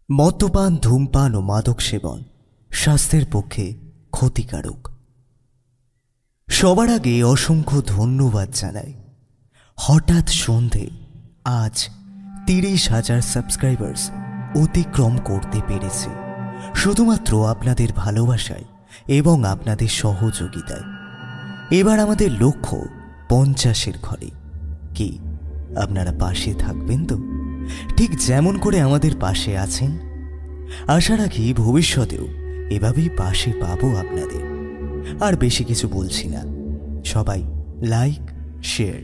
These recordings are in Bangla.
মদ্যপান, ধূমপান ও মাদক সেবন স্বাস্থ্যের পক্ষে ক্ষতিকারক। সবার আগে অসংখ্য ধন্যবাদ জানাই। হঠাৎ সন্ধে আজ 30,000 সাবস্ক্রাইবার্স অতিক্রম করতে পেরেছে, শুধুমাত্র আপনাদের ভালোবাসায় এবং আপনাদের সহযোগিতায়। এবার আমাদের লক্ষ্য 50-এর ঘরে। কি আপনারা পাশে থাকবেন তো? ঠিক যেমন করে আমাদের পাশে আছেন। আশা রাখি ভবিষ্যতেও এভাবেই পাশে পাবো আপনাদের। আর বেশি কিছু বলছি না, সবাই লাইক, শেয়ার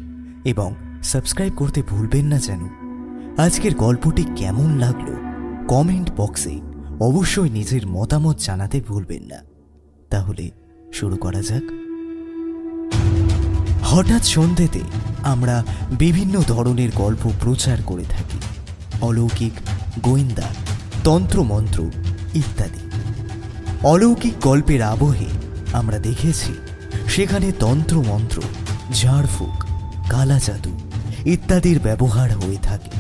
এবং সাবস্ক্রাইব করতে ভুলবেন না যেন। আজকের গল্পটি কেমন লাগলো কমেন্ট বক্সে অবশ্যই নিজের মতামত জানাতে ভুলবেন না। তাহলে শুরু করা যাক। হঠাৎ সন্ধ্যেতে আমরা বিভিন্ন ধরনের গল্প প্রচার করে থাকি, অলৌকিক, গোয়েন্দা, তন্ত্রমন্ত্র ইত্যাদি। অলৌকিক গল্পের আবহে আমরা দেখেছি সেখানে তন্ত্রমন্ত্র, ঝাড়ফুঁক, কালা জাদু ইত্যাদির ব্যবহার হয়ে থাকে।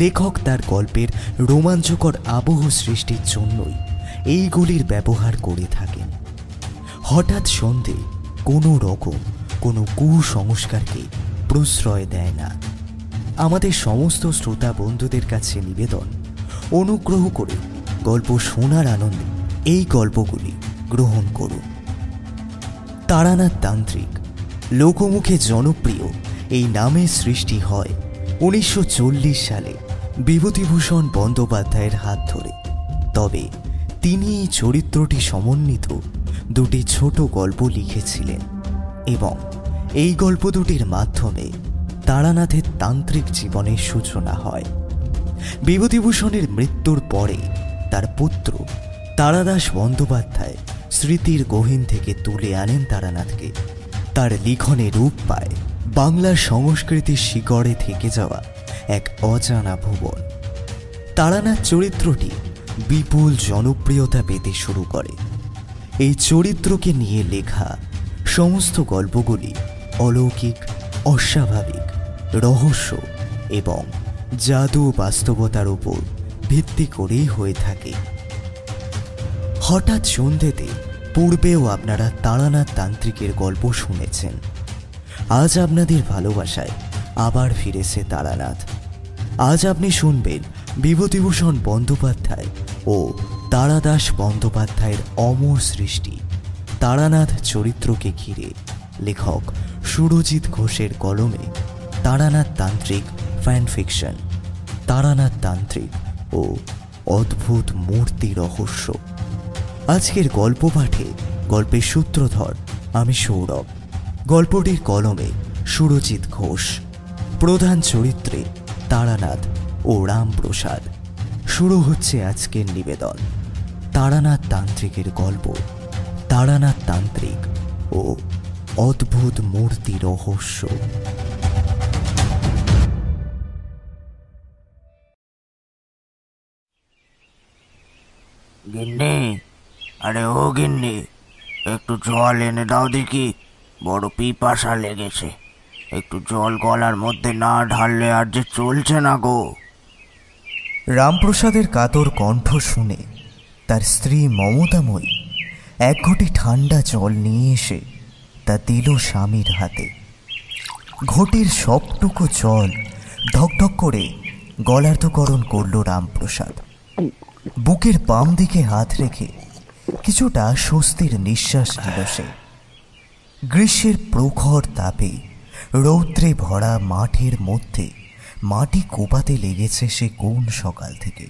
লেখক তার গল্পের রোমাঞ্চকর আবহ সৃষ্টির জন্যই এইগুলির ব্যবহার করে থাকেন। হঠাৎ সন্ধে কোনো রকম কোনো কুসংস্কারকে প্রশ্রয় দেয় না। আমাদের সমস্ত শ্রোতা বন্ধুদের কাছে নিবেদন, অনুগ্রহ করে গল্প শোনার আনন্দে এই গল্পগুলি গ্রহণ করুন। তারানাথ তান্ত্রিক লোকমুখে জনপ্রিয় এই নামের সৃষ্টি হয় 1940 সালে বিভূতিভূষণ বন্দ্যোপাধ্যায়ের হাত ধরে। তবে তিনি এই চরিত্রটি সমন্বিত দুটি ছোট গল্প লিখেছিলেন এবং এই গল্প দুটির মাধ্যমে তারানাথের তান্ত্রিক জীবনের সূচনা হয়। বিভূতিভূষণের মৃত্যুর পরে তার পুত্র তারাদাস বন্দ্যোপাধ্যায় স্মৃতির গহীন থেকে তুলে আনেন তারানাথকে। তার লিখনে রূপ পায় বাংলার সংস্কৃতির শিকড়ে থেকে যাওয়া এক অজানা ভুবন। তারানাথ চরিত্রটি বিপুল জনপ্রিয়তা পেতে শুরু করে। এই চরিত্রকে নিয়ে লেখা সমস্ত গল্পগুলি অলৌকিক, অস্বাভাবিক, রহস্য এবং জাদু বাস্তবতার উপর ভিত্তি করেই হয়ে থাকে। হঠাৎ সন্ধ্যেতে পূর্বেও আপনারা তারানাথ তান্ত্রিকের গল্প শুনেছেন। আজ আপনাদের ভালোবাসায় আবার ফিরেছে তারানাথ। আজ আপনি শুনবেন বিভূতিভূষণ বন্দ্যোপাধ্যায় ও তারাদাস বন্দ্যোপাধ্যায়ের অমর সৃষ্টি তারানাথ চরিত্রকে ঘিরে লেখক সুরজিৎ ঘোষের কলমে তারানাথ তান্ত্রিক ফ্যান ফিকশন, তারানাথ তান্ত্রিক ও অদ্ভুত মূর্তি রহস্য। আজকের গল্প পাঠে গল্পের সূত্রধর আমি সৌরভ, গল্পটির কলমে সুরজিৎ ঘোষ, প্রধান চরিত্রে তারানাথ ও রামপ্রসাদ। শুরু হচ্ছে আজকের নিবেদন, তারানাথ তান্ত্রিকের গল্প তারানাথ তান্ত্রিক ও অদ্ভুত মূর্তি রহস্য। গিন্নি, আরে ও গিন্নি, একটু জল এনে দাও দেখি, বড় পিপাসা লেগেছে। একটু জল গলার মধ্যে না ঢাললে আর যে চলছে না গো। রামপ্রসাদের কাতর কণ্ঠ শুনে তার স্ত্রী মমতাময়ী এক ঘটি ঠান্ডা জল নিয়ে এসে তা দিল স্বামীর হাতে। ঘটির সবটুকু জল ঢকঢক করে গলার্ধকরণ করল রামপ্রসাদ। বুকের বাম দিকে হাত রেখে কিছুটা স্বস্তির নিঃশ্বাস নিল সে। গ্রীষ্মের প্রখর তাপে রৌদ্রে ভরা মাঠের মধ্যে মাটি কোপাতে লেগেছে সে কোন সকাল থেকে।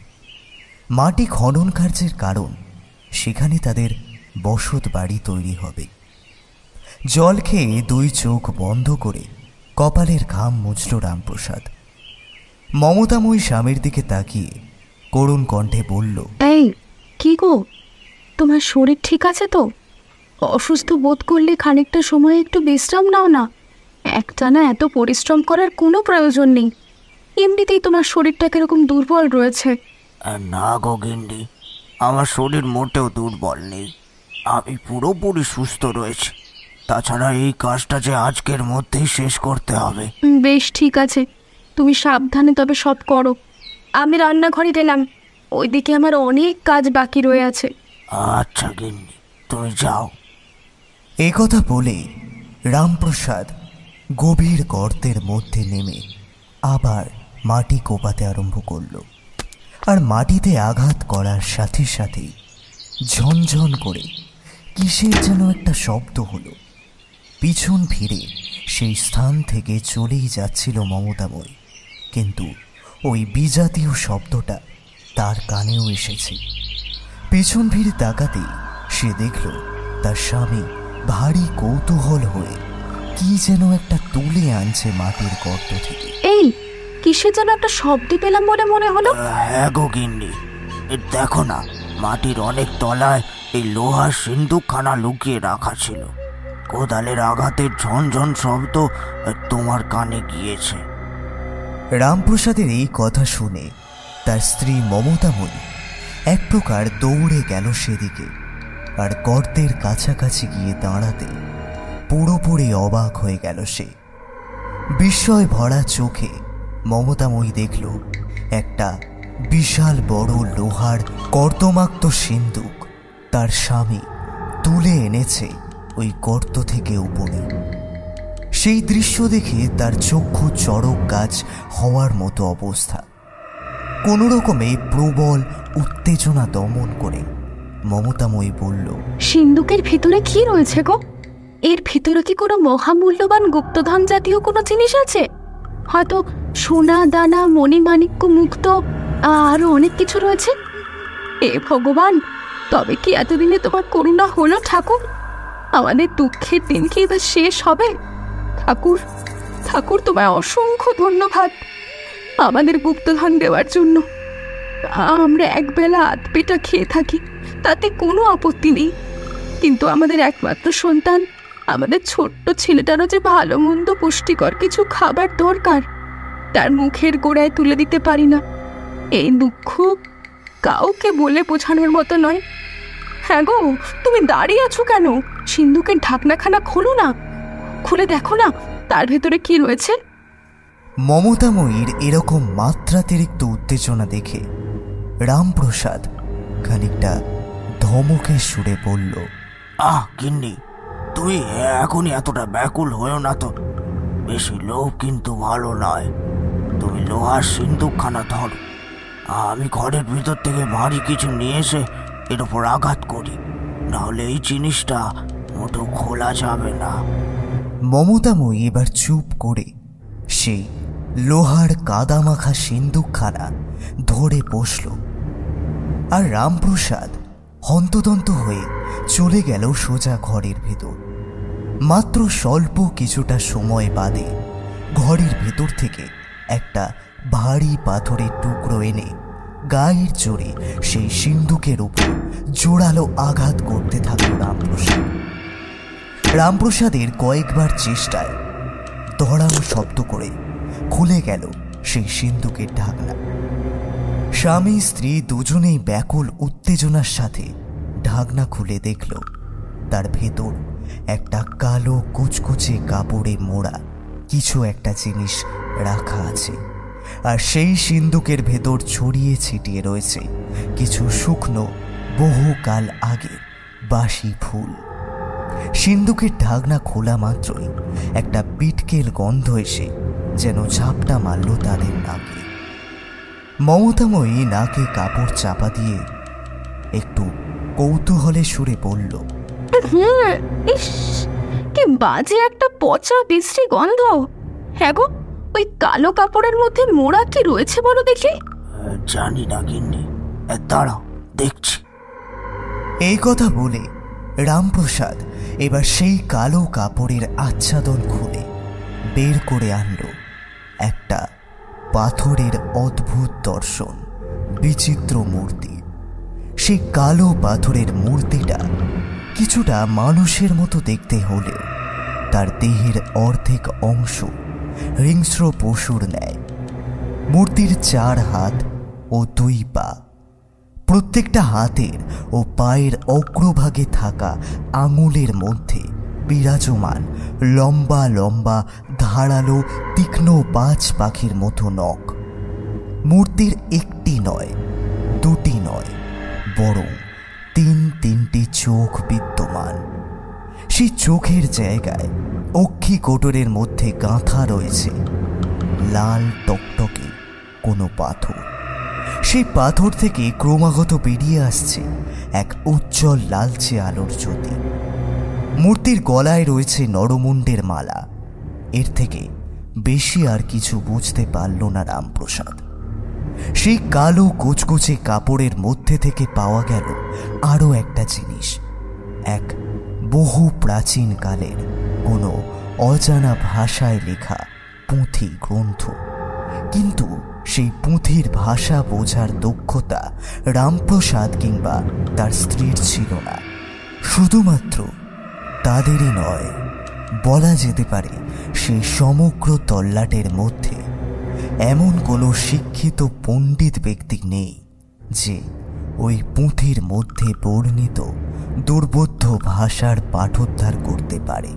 মাটি খনন কার্যের কারণ সেখানে তাদের বসত বাড়ি তৈরি হবে। জল খেয়ে দুই চোখ বন্ধ করে কপালের ঘাম মুছল রামপ্রসাদ। মমতাময়ী স্বামীর দিকে তাকিয়ে করুণ কণ্ঠে বলল, এই কি গো, তোমার শরীর ঠিক আছে তো? অসুস্থ বোধ করলে খানিকটা সময় একটু বিশ্রাম নাও না। একটানা এত পরিশ্রম করার কোনো প্রয়োজন নেই। এমনিতেই তোমার শরীরটা কিরকম দুর্বল রয়েছে। না গো গিন্নি, আমার শরীর মোটেও দুর্বল নেই, আমি পুরোপুরি সুস্থ রয়েছি। তাছাড়া এই কাজটা যে আজকের মধ্যেই শেষ করতে হবে। বেশ, ঠিক আছে, তুমি সাবধানে তবে সব করো। আমি রান্নাঘরে গেলাম, ওইদিকে আমার অনেক কাজ বাকি রয়ে আছে। আচ্ছা গিন্নি, তুমি যাও। এই কথা বলে রামপ্রসাদ গভীর গর্তের মধ্যে নেমে আবার মাটি কোপাতে আরম্ভ করল। আর মাটিতে আঘাত করার সাথে সাথেই ঝনঝন করে কিসের যেন একটা শব্দ হলো। পিছন ফিরে সেই স্থান থেকে চলেই যাচ্ছিল মমতাময়ী, কিন্তু ওই বিজাতীয় শব্দটা তার কানেও এসেছে। পেছন ফিরে তাকাতেই সে দেখল তার স্বামী ভারী কৌতূহল হয়ে কি যেন একটা তুলে আনছে মাটির গর্ত থেকে। এই কিসের যেন একটা শব্দ পেলাম বলে মনে হলো। হ্যাঁ গো গিন্নি, দেখো না, মাটির অনেক তলায় এই লোহার সিন্দুকখানা লুকিয়ে রাখা ছিল। কোদালের আঘাতের ঝনঝন শব্দ তোমার কানে গিয়েছে। রামপ্রসাদের এই কথা শুনে তার স্ত্রী মমতাময়ী এক প্রকার দৌড়ে গেল সেদিকে। আর গর্তের কাছাকাছি গিয়ে দাঁড়াতে পুরোপুরি অবাক হয়ে গেল সে। বিস্ময় ভরা চোখে মমতাময়ী দেখল একটা বিশাল বড় লোহার কর্দমাক্ত সিন্দুক তার স্বামী তুলে এনেছে ওই গর্ত থেকে উপরে। সেই দৃশ্য দেখে তার চক্ষু চড়ক গাছ হওয়ার মতো অবস্থা। কোনো রকমে প্রবল উত্তেজনা দমন করে মমতাময়ী বলল, সিন্দুকের ভিতরে কি রয়েছে গো? এর ভিতরে কি কোনো মহামূল্যবান গুপ্তধন জাতীয় কোনো জিনিস আছে? হয়তো সোনা দানা মণিমাণিক্য মুক্ত আরো অনেক কিছু রয়েছে। হে ভগবান, তবে কি এতদিনে তোমার করুণা হলো ঠাকুর? আমাদের দুঃখের দিন কি এবার শেষ হবে? ঠাকুর, ঠাকুর, তোমায় অসংখ্য ধন্যবাদ আমাদের গুপ্তধন দেওয়ার জন্য। আমরা একবেলা আধপেটা খেয়ে থাকি, তাতে কোনো আপত্তি নেই, কিন্তু আমাদের একমাত্র সন্তান, আমাদের ছোট্ট ছেলেটারও যে ভালো মন্দ পুষ্টিকর কিছু খাবার দরকার, তার মুখের গোড়ায় তুলে দিতে পারি না। এই দুঃখ কাউকে বলে বোঝানোর মতো নয়। হ্যাঁ গো, তুমি দাঁড়িয়ে আছো কেন? সিন্দুকের ঢাকনাখানা খোলো না, খুলে দেখো না তার ভেতরে কি রয়েছে। মমতাময়ীর এরকম মাত্রাতিরিক্ত উত্তেজনা দেখে রামপ্রসাদ খানিকটা ধমকের সুরে বলল, গিন্নি, তুই এখনই এতটা ব্যাকুল হয়েও না তো। বেশি লোভ কিন্তু ভালো নয়। তুমি লোহার সিন্দুকখানা ধরো, আমি ঘরের ভিতর থেকে ভারী কিছু নিয়ে এসে এর উপর আঘাত করি, নাহলে এই জিনিসটা মোটেও খোলা যাবে না। মমতাময়ী এবার চুপ করে সেই লোহার কাদামাখা সিন্দুকখানা ধরে বসল। আর রামপ্রসাদ হন্তদন্ত হয়ে চলে গেল সোজা ঘরের ভেতর। মাত্র স্বল্প কিছুটা সময় বাদে ঘরের ভেতর থেকে একটা ভারী পাথরের টুকরো এনে গায়ের জোরে সেই সিন্দুকের উপর জোরালো আঘাত করতে থাকল রামপ্রসাদ। রামপ্রসাদের কয়েকবার চেষ্টায় ধড়াম শব্দ করে খুলে গেল সেই সিন্দুকের ঢাকনা। স্বামী স্ত্রী দুজনেই ব্যাকুল উত্তেজনার সাথে ঢাকনা খুলে দেখল তার ভেতর একটা কালো কুচকুচে কাপড়ে মোড়া কিছু একটা জিনিস রাখা আছে। আর সেই সিন্দুকের ভেতর ছড়িয়ে ছিটিয়ে রয়েছে কিছু শুকনো বহুকাল আগের বাসি ফুল। সিন্দুকের ঢাকনা খোলা মাত্রই একটা পিটকেল গন্ধ এসে যেন ঝাপটা মারল তাদের নাকে। মমতাময়ী নাকে কাপড় চাপা দিয়ে একটু কৌতূহলে সুরে বলল, ইস, কি বাজে একটা পচা বিশ্রী গন্ধ। হ্যাঁ গো, ওই কালো কাপড়ের মধ্যে মোড়া কি রয়েছে বলো দেখি। জানি না গিন্নি, দাঁড়াও দেখছি। এই কথা বলে রামপ্রসাদ এবার সেই কালো কাপড়ের আচ্ছাদন খুলে বের করে আনল একটা পাথরের অদ্ভুত দর্শন বিচিত্র মূর্তি। সেই কালো পাথরের মূর্তিটা কিছুটা মানুষের মতো দেখতে হলেও তার দেহের অর্ধেক অংশ হিংস্র পশুর ন্যায়। মূর্তির 4 হাত ও 2 পা। প্রত্যেকটা হাতের ও পায়ের অগ্রভাগে থাকা আঙুলের মধ্যে বিরাজমান লম্বা লম্বা ধারালো তীক্ষ্ণ বাজ পাখির মতো নখ। মূর্তির 1টি নয়, 2টি নয়, বরং 3টি চোখ বিদ্যমান। সেই চোখের জায়গায় অক্ষি কোটরের মধ্যে গাঁথা রয়েছে লাল টকটকে কোনো পাথর। সেই পাথর থেকে ক্রমাগত বেরিয়ে আসছে এক উজ্জ্বল লালচে আলোর জ্যোতি। মূর্তির গলায় রয়েছে নরমুণ্ডের মালা। এর থেকে বেশি আর কিছু বুঝতে পারল না রামপ্রসাদ। সেই কালো কুচকুচে কাপড়ের মধ্যে থেকে পাওয়া গেল আরও একটা জিনিস, এক বহু প্রাচীন কালের কোনো অজানা ভাষায় লেখা পুঁথি গ্রন্থ। কিন্তু সেই পুঁথির ভাষা বোঝার দক্ষতা রামপ্রসাদ কিংবা তার স্ত্রীর ছিল না। শুধুমাত্র তাদেরই নয়, বলা যেতে পারে সেই সমগ্র তল্লাটের মধ্যে এমন কোনো শিক্ষিত পণ্ডিত ব্যক্তি নেই যে ওই পুঁথির মধ্যে বর্ণিত দুর্বোধ্য ভাষার পাঠোদ্ধার করতে পারে।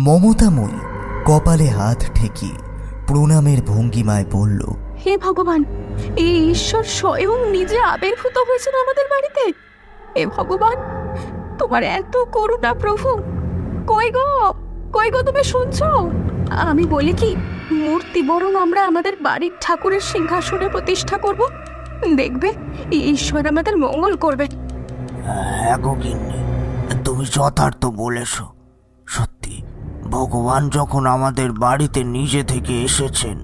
মমতাময়ী কপালে হাত ঠেকিয়ে প্রণামের ভঙ্গিমায় বলল, হে ভগবান, এই ঈশ্বর স্বয়ং নিজে আবির্ভূত হয়েছেন আমাদের বাড়িতে। হে ভগবান, তোমার এত করুণা প্রভু। কই গো তুমি শুনছো? আমি বলি কি, মূর্তি বরং আমরা আমাদের বাড়ির ঠাকুরের সিংহাসনে প্রতিষ্ঠা করব। দেখবে ঈশ্বর আমাদের মঙ্গল করবে। হ্যাঁ গো গিন্নি, তুমি যথার্থ বলেছ। সত্যি, ভগবান যখন আমাদের বাড়িতে নিজে থেকে এসেছেন,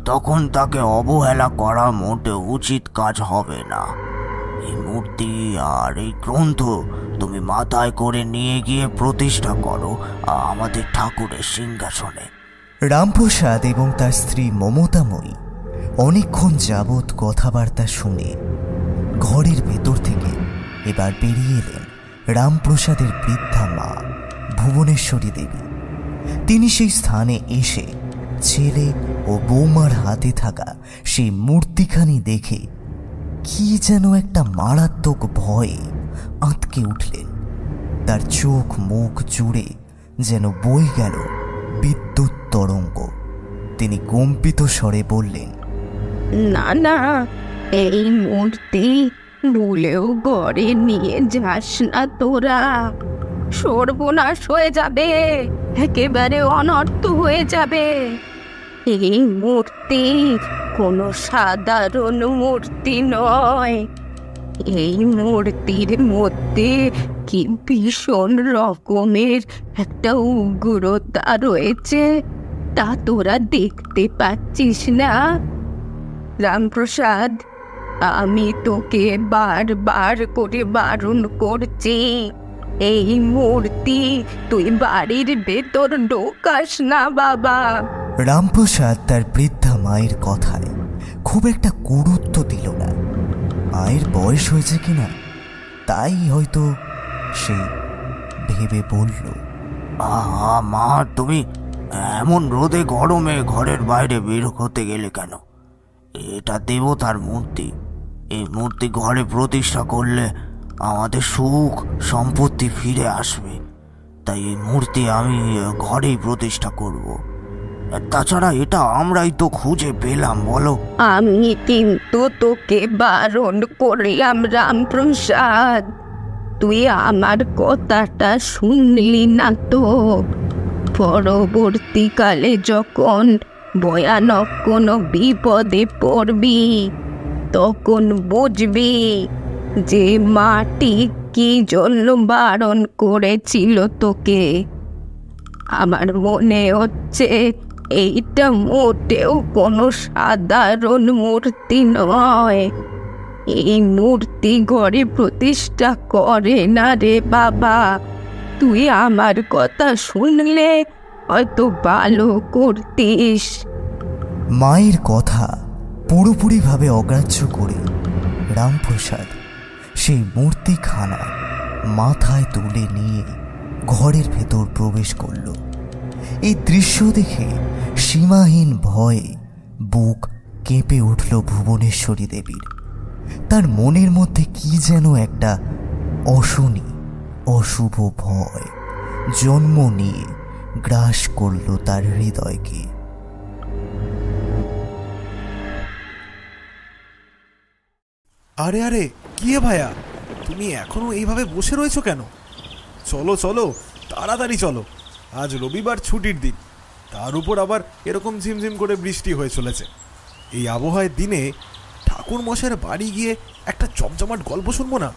তখন তাকে অবহেলা করা মোটেও উচিত কাজ হবে না। এই মূর্তি আর এই গ্রন্থ তুমি মাথায় করে নিয়ে গিয়ে প্রতিষ্ঠা করো আমাদের ঠাকুরের সিংহাসনে। রামপ্রসাদ এবং তার স্ত্রী মমতাময়ী অনেকক্ষণ যাবৎ কথাবার্তা শুনে ঘরের ভেতর থেকে এবার বেরিয়ে এলেন রামপ্রসাদের বৃদ্ধা মা ভুবনেশ্বরী দেবী। তিনি সেই স্থানে এসে ছেলে ও বৌমার হাতে থাকা সেই মূর্তিখানি দেখে কি যেন একটা মারাত্মক ভয়ে আঁতকে উঠলেন। তার চোখ মুখ জুড়ে যেন বয়ে গেল বিদ্যুৎ তরঙ্গ। তিনি কম্পিত স্বরে বললেন, না, এই মূর্তি ভুলেও ঘরে নিয়ে যাস না তোরা। সর্বনাশ হয়ে যাবে, একেবারে অনর্থ হয়ে যাবে। এই মূর্তি কোনো সাধারণ মূর্তি নয়। এই মূর্তির মধ্যে কি ভীষণ রকমের একটা উগ্রতা রয়েছে, তা তোরা দেখতে পাচ্ছিস না? রামপ্রসাদ, আমি তোকে বারবার করে বারণ করছি, এই মূর্তি তুই বাড়ির ভেতর ঢোকাস না বাবা। রামপ্রসাদ তার বৃদ্ধা মায়ের কথায় খুব একটা গুরুত্ব দিল না। মায়ের বয়স হয়েছে কিনা তাই হয়তো সে ভেবে বলল, মা, তুমি এমন রোদে গরমে ঘরের বাইরে বের হতে গেলে কেন? এটা দেবতার মূর্তি। এই মূর্তি ঘরে প্রতিষ্ঠা করলে আমাদের সুখ সম্পত্তি ফিরে আসবে। তাই এই মূর্তি আমি ঘরেই প্রতিষ্ঠা করব। তাছাড়া এটা আমরাই তো খুঁজে পেলাম, বলো? আমি কিন্তু তোকে বারণ করলাম রামপ্রসাদ, তুই আমার কথাটা শুনলি না তো। পরবর্তীকালে যখন ভয়ানক কোনো বিপদে পড়বি, তখন বুঝবি যে মাটি কি জন্য বারণ করেছিল তোকে। আমার মনে হচ্ছে এইটা মোটেও কোনো সাধারণ মূর্তি নয়। এই মূর্তি ঘরে প্রতিষ্ঠা করে না রে বাবা। তুই আমার কথা শুনলে হয়তো ভালো করতিস। মায়ের কথা পুরোপুরিভাবে অগ্রাহ্য করে রামপ্রসাদ সেই মূর্তিখানা মাথায় তুলে নিয়ে ঘরের ভেতর প্রবেশ করল। এই দৃশ্য দেখে সীমাহীন ভয়ে বুক কেঁপে উঠল ভুবনেশ্বরী দেবীর। তার মনের মধ্যে কি যেন একটা অশনি অশুভ ভয় জন্ম নিয়ে গ্রাস করল তার হৃদয়কে। আরে আরে কি হে ভাইয়া, তুমি এখনো এইভাবে বসে রয়েছো কেন? চলো চলো, তাড়াতাড়ি চলো। আজ রবিবার, ছুটির দিন, তার উপর আবার এরকম ঝিমঝিম করে বৃষ্টি হয়ে চলেছে। এই আবহাওয়ার দিনে ঠাকুর মশাইয়ের বাড়ি গিয়ে একটা জমজমাট গল্প শুনবো না?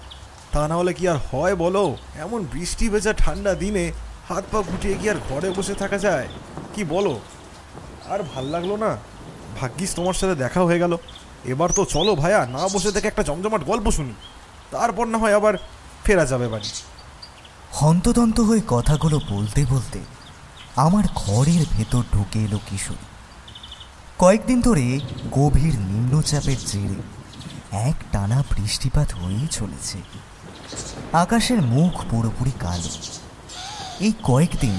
তা না হলে কি আর হয় বলো? এমন বৃষ্টি ভেজা ঠান্ডা দিনে হাত পা গুটিয়ে কি আর ঘরে বসে থাকা যায়? কি বলো? আর ভাল লাগলো না। ভাগ্যিস তোমার সাথে দেখা হয়ে গেল। এবার তো চলো ভাইয়া, না বসে থেকে একটা জমজমাট গল্প শুনি, তারপর না হয় আবার ফেরা যাবে বাড়ি। হন্তদন্ত হয়ে কথাগুলো বলতে বলতে আমার ঘরের ভেতর ঢুকে এলো কিশোরী। কয়েকদিন ধরে গভীর নিম্নচাপের জেরে এক টানা বৃষ্টিপাত হয়েই চলেছে। আকাশের মুখ পুরোপুরি কালো। এই কয়েকদিন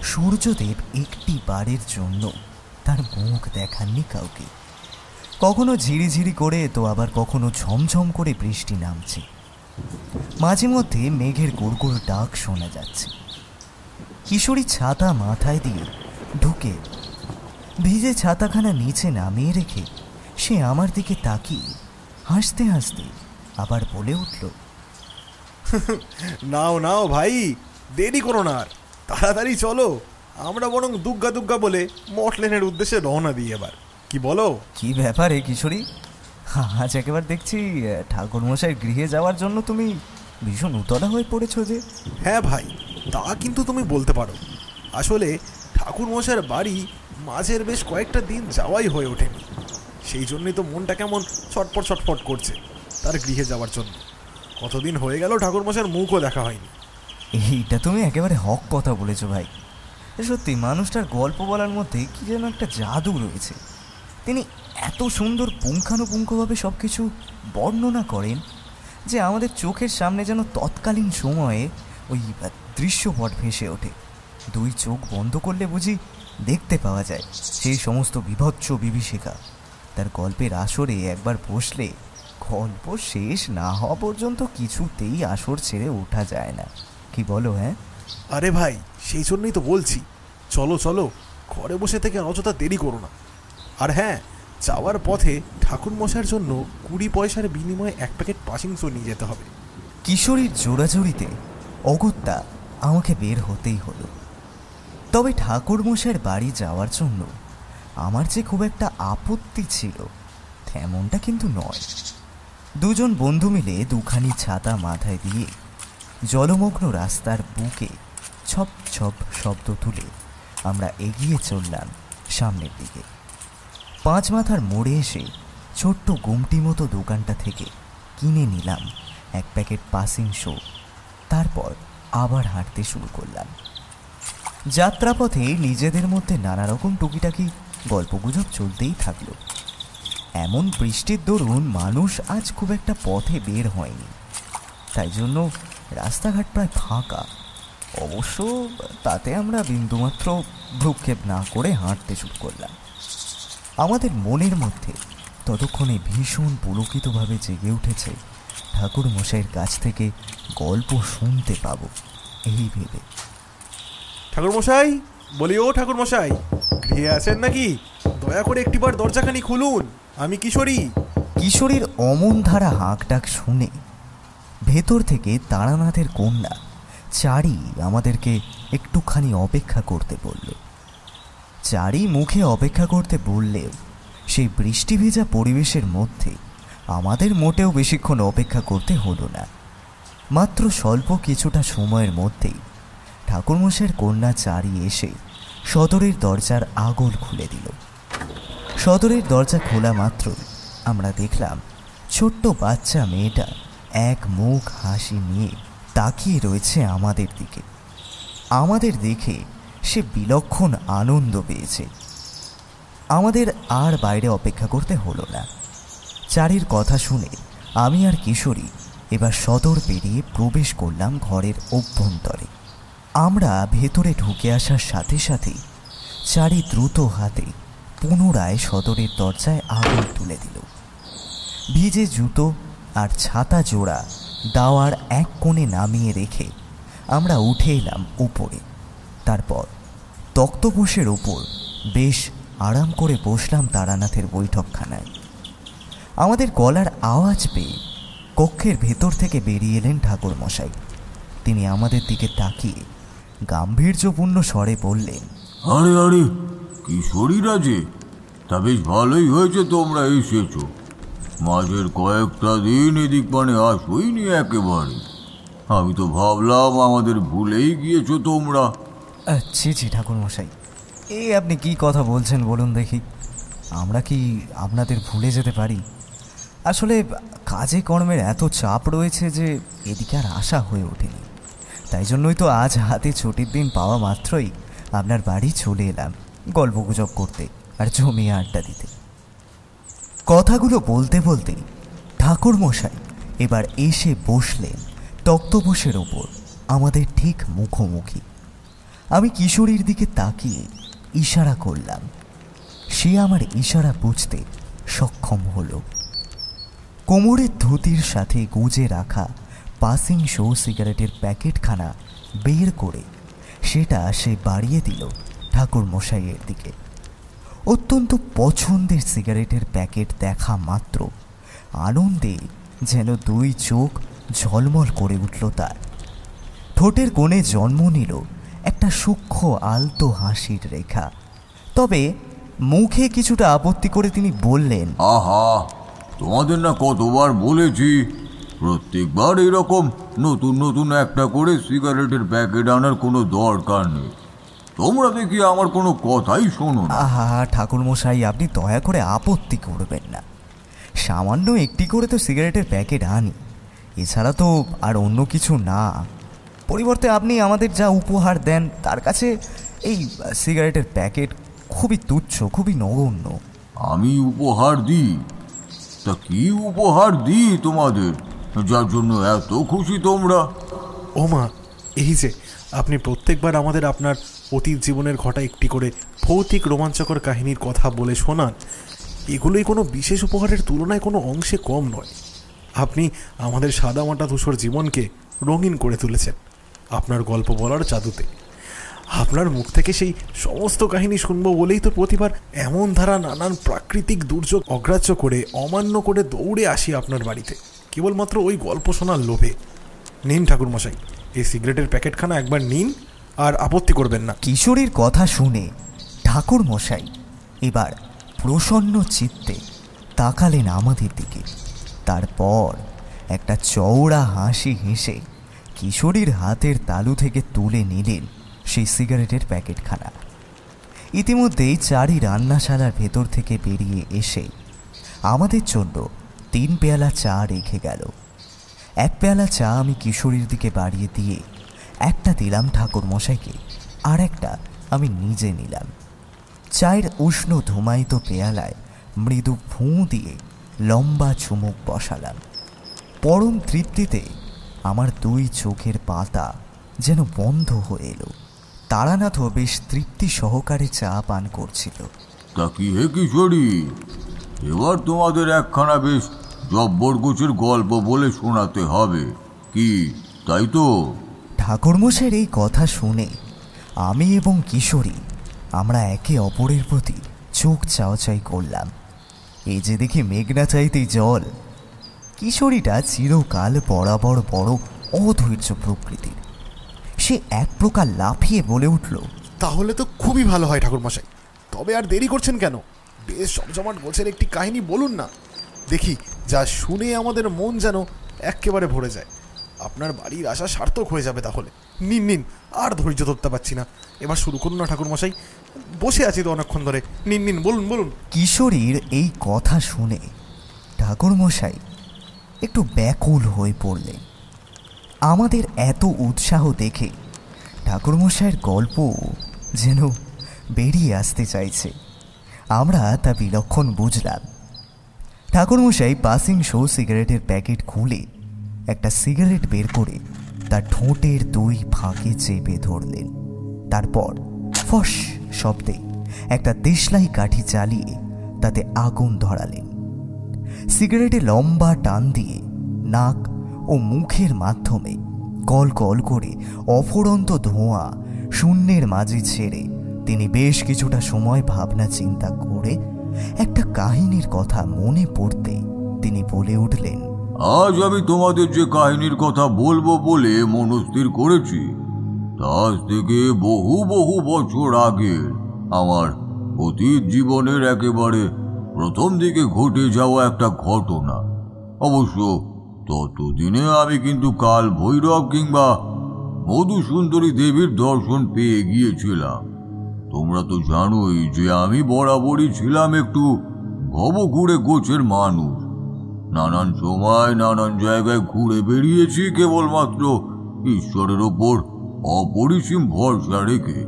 সূর্যদেব একটি বারের জন্য তার মুখ দেখাননি কাউকে। কখনো ঝিরিঝিরি করে তো আবার কখনো ঝমঝম করে বৃষ্টি নামছে। মাঝে মধ্যে মেঘের গুড়গুড় ডাক শোনা যাচ্ছে। কিশোরী ছাতা মাথায় দিয়ে ঢুকে ভিজে ছাতাখানা নিচে নামিয়ে রেখে সে আমার দিকে তাকিয়ে হাসতে হাসতে আবার বলে উঠল, নাও নাও ভাই, দেরি করো না, আর তাড়াতাড়ি চলো। আমরা বরং দুগ্গা দুগ্গা বলে মঠলেনের উদ্দেশ্যে রওনা দিই এবার। কি বলো? কি ব্যাপারে কিশোরী, আজ একেবারে দেখছি ঠাকুরমশাই গৃহে যাওয়ার জন্য তুমি ভীষণ উতলা হয়ে পড়েছো যে? হ্যাঁ ভাই, তা কিন্তু তুমি বলতে পারো। আসলে ঠাকুরমশাইয়ের বাড়ি মাঝের বেশ কয়েকটা দিন যাওয়াই হয়ে ওঠেনি। সেই জন্যই তো মনটা কেমন ছটফট ছটফট করছে তার গৃহে যাওয়ার জন্য। কতদিন হয়ে গেল ঠাকুরমশাইয়ের মুখও দেখা হয়নি। এইটা তুমি একেবারে হক কথা বলেছো ভাই। সত্যি মানুষটার গল্প বলার মধ্যে কি যেন একটা জাদু রয়েছে। তিনি এত সুন্দর পুঙ্খানুপুঙ্খভাবে সব কিছু বর্ণনা করেন যে আমাদের চোখের সামনে যেন তৎকালীন সময়ে ওই দৃশ্যপট ভেসে ওঠে। দুই চোখ বন্ধ করলে বুঝি দেখতে পাওয়া যায় সেই সমস্ত বিভৎস বিভীষিকা। তার গল্পের আসরে একবার বসলে গল্প শেষ না হওয়া পর্যন্ত কিছুতেই আসর ছেড়ে ওঠা যায় না। কি বলো? হ্যাঁ আরে ভাই, সেই জন্যই তো বলছি, চলো চলো, ঘরে বসে থেকে অযথা দেরি করো না। আর হ্যাঁ, যাওয়ার পথে ঠাকুরমশাইয়ের জন্য 20 পয়সার বিনিময়ে এক প্যাকেট পাসিংসও নিয়ে যেতে হবে। কিশোরীর জোড়াজুড়িতে অগত্যা আমাকে বের হতেই হলো। তবে ঠাকুরমশাইয়ের বাড়ি যাওয়ার জন্য আমার যে খুব একটা আপত্তি ছিল তেমনটা কিন্তু নয়। দুজন বন্ধু মিলে দুখানি ছাতা মাথায় দিয়ে জলমগ্ন রাস্তার বুকে ছপ ছপ শব্দ তুলে আমরা এগিয়ে চললাম সামনের দিকে। 5 মাথার মোড়ে এসে ছোট্ট গুমটি মতো দোকানটা থেকে কিনে নিলাম এক প্যাকেট পাসিং শো। তারপর আবার হাঁটতে শুরু করলাম। যাত্রাপথে নিজেদের মধ্যে নানা রকম টুকিটাকি গল্পগুজব চলতেই থাকলো। এমন বৃষ্টির দরুন মানুষ আজ খুব একটা পথে বের হয়নি, তাই জন্য রাস্তাঘাট প্রায় ফাঁকা। অবশ্য তাতে আমরা বিন্দুমাত্র ভ্রুক্ষেপ না করে হাঁটতে শুরু করলাম। আমাদের মনের মধ্যে ততক্ষণে ভীষণ পুলকিতভাবে জেগে উঠেছে ঠাকুরমশাইয়ের কাছ থেকে গল্প শুনতে পাবো এই ভেবে। ঠাকুরমশাই, বলি ও ঠাকুরমশাই, গৃহে আছেন নাকি? দয়া করে একটিবার দরজাখানি খুলুন, আমি কিশোরী। কিশোরীর অমন ধারা হাঁক ডাক শুনে ভেতর থেকে তারানাথের কন্যা চারি আমাদেরকে একটুখানি অপেক্ষা করতে বলল। চারি মুখে অপেক্ষা করতে বললেও সেই বৃষ্টি ভেজা পরিবেশের মধ্যে আমাদের মোটেও বেশিক্ষণ অপেক্ষা করতে হলো না। মাত্র স্বল্প কিছুটা সময়ের মধ্যেই ঠাকুরমশাইয়ের কন্যা চারি এসে সদরের দরজার আগল খুলে দিল। সদরের দরজা খোলা মাত্র আমরা দেখলাম ছোট্ট বাচ্চা মেয়েটা এক মুখ হাসি নিয়ে তাকিয়ে রয়েছে আমাদের দিকে। আমাদের দেখে সে বিলক্ষণ আনন্দ পেয়েছে। আমাদের আর বাইরে অপেক্ষা করতে হলো না। চারির কথা শুনে আমি আর কিশোরী এবার সদর পেরিয়ে প্রবেশ করলাম ঘরের অভ্যন্তরে। আমরা ভেতরে ঢুকে আসার সাথে সাথেই চারি দ্রুত হাতে পুনরায় সদরের দরজায় আগুন তুলে দিল। ভিজে জুতো আর ছাতা জোড়া দাওয়ার এক কোণে নামিয়ে রেখে আমরা উঠে এলাম উপরে। তারপর তক্তপোষের ওপর বেশ আরাম করে বসলাম তারানাথের বৈঠকখানায়। আমাদের গলার আওয়াজ পেয়ে কক্ষের ভেতর থেকে বেরিয়ে এলেন ঠাকুরমশাই। তিনি আমাদের দিকে তাকিয়ে গাম্ভীর্যপূর্ণ স্বরে বললেন, আরে আরে, কিশোরীরা যে, তা বেশ ভালোই হয়েছে তোমরা এসেছো। মাঝের কয়েকটা দিন এদিক মানে আসোইনি একেবারে। আমি তো ভাবলাম আমাদের ভুলেই গিয়েছো তোমরা। ছি ছি ঠাকুরমশাই, এই আপনি কি কথা বলছেন বলুন দেখি? আমরা কি আপনাদের ভুলে যেতে পারি? আসলে কাজে কর্মের এত চাপ রয়েছে যে এদিকে আর আশা হয়ে ওঠেনি। তাই জন্যই তো আজ হাতে ছুটির দিন পাওয়া মাত্রই আপনার বাড়ি চলে এলাম গল্পগুজব করতে আর জমিয়ে আড্ডা দিতে। কথাগুলো বলতে বলতে ঠাকুরমশাই এবার এসে বসলেন তক্তপোষের ওপর আমাদের ঠিক মুখোমুখি। আমি কিশোরীর দিকে তাকিয়ে ইশারা করলাম। সে আমার ইশারা বুঝতে সক্ষম হলো। কোমরের ধুতির সাথে গুজে রাখা পাসিং শো সিগারেটের প্যাকেটখানা বের করে সেটা সে বাড়িয়ে দিল ঠাকুরমশাইয়ের দিকে। অত্যন্ত পছন্দের সিগারেটের প্যাকেট দেখা মাত্র আনন্দে যেন দুই চোখ ঝলমল করে উঠল তার। ঠোঁটের কোণে জন্ম নিল একটা সূক্ষ্ম আলতো হাসির রেখা। তবে মুখে কিছুটা আপত্তি করে তিনি বললেন, আহা, তোমাদের না কতবার বলেছি প্রত্যেকবার এরকম নতুন নতুন একটা করে সিগারেটের প্যাকেট আনার কোনো দরকার নেই। তোমরা দেখি আমার কোনো কথাই শোনো না। আহা ঠাকুরমশাই, আপনি দয়া করে আপত্তি করবেন না। সামান্য একটি করে তো সিগারেটের প্যাকেট আনি, এছাড়া তো আর অন্য কিছু না। পরিবর্তে আপনি আমাদের যা উপহার দেন তার কাছে এই সিগারেটের প্যাকেট খুবই তুচ্ছ, খুবই নগণ্য। আমি উপহার দিই? তা কি উপহার দিই তোমাদের, যার জন্য এত খুশি তোমরা? ও মা, এই যে আপনি প্রত্যেকবার আমাদের আপনার অতীত জীবনের ঘটা একটি করে ভৌতিক রোমাঞ্চকর কাহিনীর কথা বলে শোনান, এগুলোই কোনো বিশেষ উপহারের তুলনায় কোনো অংশে কম নয়। আপনি আমাদের সাদামাটা ধূসর জীবনকে রঙিন করে তুলেছেন আপনার গল্প বলার জাদুতে। আপনার মুখ থেকে সেই সমস্ত কাহিনী শুনবো বলেই তো প্রতিবার এমন ধারা নানান প্রাকৃতিক দুর্যোগ অগ্রাহ্য করে অমান্য করে দৌড়ে আসি আপনার বাড়িতে, কেবলমাত্র ওই গল্প শোনার লোভে। নিন ঠাকুরমশাই, এই সিগারেটের প্যাকেটখানা একবার নিন, আর আপত্তি করবেন না। কিশোরীর কথা শুনে ঠাকুরমশাই এবার প্রসন্ন চিত্তে তাকালেন আমাদের দিকে। তারপর একটা চওড়া হাসি হেসে কিশোরীর হাতের তালু থেকে তুলে নিলেন সেই সিগারেটের প্যাকেটখানা। ইতিমধ্যেই চারি রান্নাশালার ভেতর থেকে বেরিয়ে এসে আমাদের জন্য 3 পেয়ালা চা রেখে গেল। 1 পেয়ালা চা আমি কিশোরীর দিকে বাড়িয়ে দিয়ে একটা দিলাম ঠাকুরমশাইকে, আর একটা আমি নিজে নিলাম। চায়ের উষ্ণ ধুমায়িত পেয়ালায় মৃদু ফুঁ দিয়ে লম্বা চুমুক বসালাম। পরম তৃপ্তিতে আমার 2 চোখের পাতা যেন বন্ধ হয়ে এলো। তারানাথও বেশ তৃপ্তি সহকারে চা পান করছিল। তা কি হে কিশোরী, এবার তোমাদের একখানা বেশ জব্বর গোছের গল্প বলে শোনাতে হবে কি, তাই তো? ঠাকুরমশাইয়ের এই কথা শুনে আমি এবং কিশোরী আমরা একে অপরের প্রতি চোখ চাওয়াচাই করলাম। এই যে দেখি মেঘনা চাইতেই জল। কিশোরীটা চিরকাল বরাবর বড় অধৈর্য প্রকৃতির। সে এক প্রকার লাফিয়ে বলে উঠল, তাহলে তো খুবই ভালো হয় ঠাকুরমশাই, তবে আর দেরি করছেন কেন? বেশ জমজমাট গোছের একটি কাহিনী বলুন না দেখি, যা শুনে আমাদের মন যেন একেবারে ভরে যায়। আপনার বাড়ির আশা সার্থক হয়ে যাবে তাহলে। নিন নিন, আর ধৈর্য ধরতে পারছি না, এবার শুরু করুন না ঠাকুরমশাই, বসে আছি তো অনেকক্ষণ ধরে। নিন নিন, বলুন বলুন। কিশোরীর এই কথা শুনে ঠাকুরমশাই একটু ব্যাকুল হয়ে পড়লেন। আমাদের এত উৎসাহ দেখে ঠাকুরমশাইয়ের গল্প যেন বেরিয়ে আসতে চাইছে। আমরা তা বিলক্ষণ বুঝলাম। ঠাকুরমশাই পাসিং শো সিগারেটের প্যাকেট খুলে একটা সিগারেট বের করে তার ঠোঁটের দুই ফাঁকে চেপে ধরলেন। তারপর ফস শব্দে একটা দেশলাই কাঠি জ্বালিয়ে তাতে আগুন ধরালেন। সিগারেটে লম্বা টান দিয়ে নাক ও মুখের মাধ্যমে কল কল করে অফুরন্ত ধোঁয়া শূন্যের মাঝে ছেড়ে তিনি বেশ কিছুটা সময় ভাবনা চিন্তা করে একটা কাহিনীর কথা মনে পড়তে তিনি বলে উঠলেন, আজ আমি তোমাদের যে কাহিনীর কথা বলবো বলে মনস্থির করেছি তা আজ থেকে বহু বহু বছর আগের আমার অতীত জীবনের একেবারে প্রথম দিকে ঘটে যাওয়া একটা ঘটনা। অবশ্য ততদিনে আমি কিন্তু কাল ভৈরব কিংবা মধুসুন্দরী দেবীর দর্শন পেয়ে গিয়েছিলাম। তোমরা তো জানোই যে আমি বরাবরই ছিলাম একটু ভবঘুরে গোছের মানুষ। নানান সময় নানান জায়গায় ঘুরে বেরিয়েছি কেবলমাত্র ঈশ্বরের ওপর অপরিসীম ভরসা রেখে,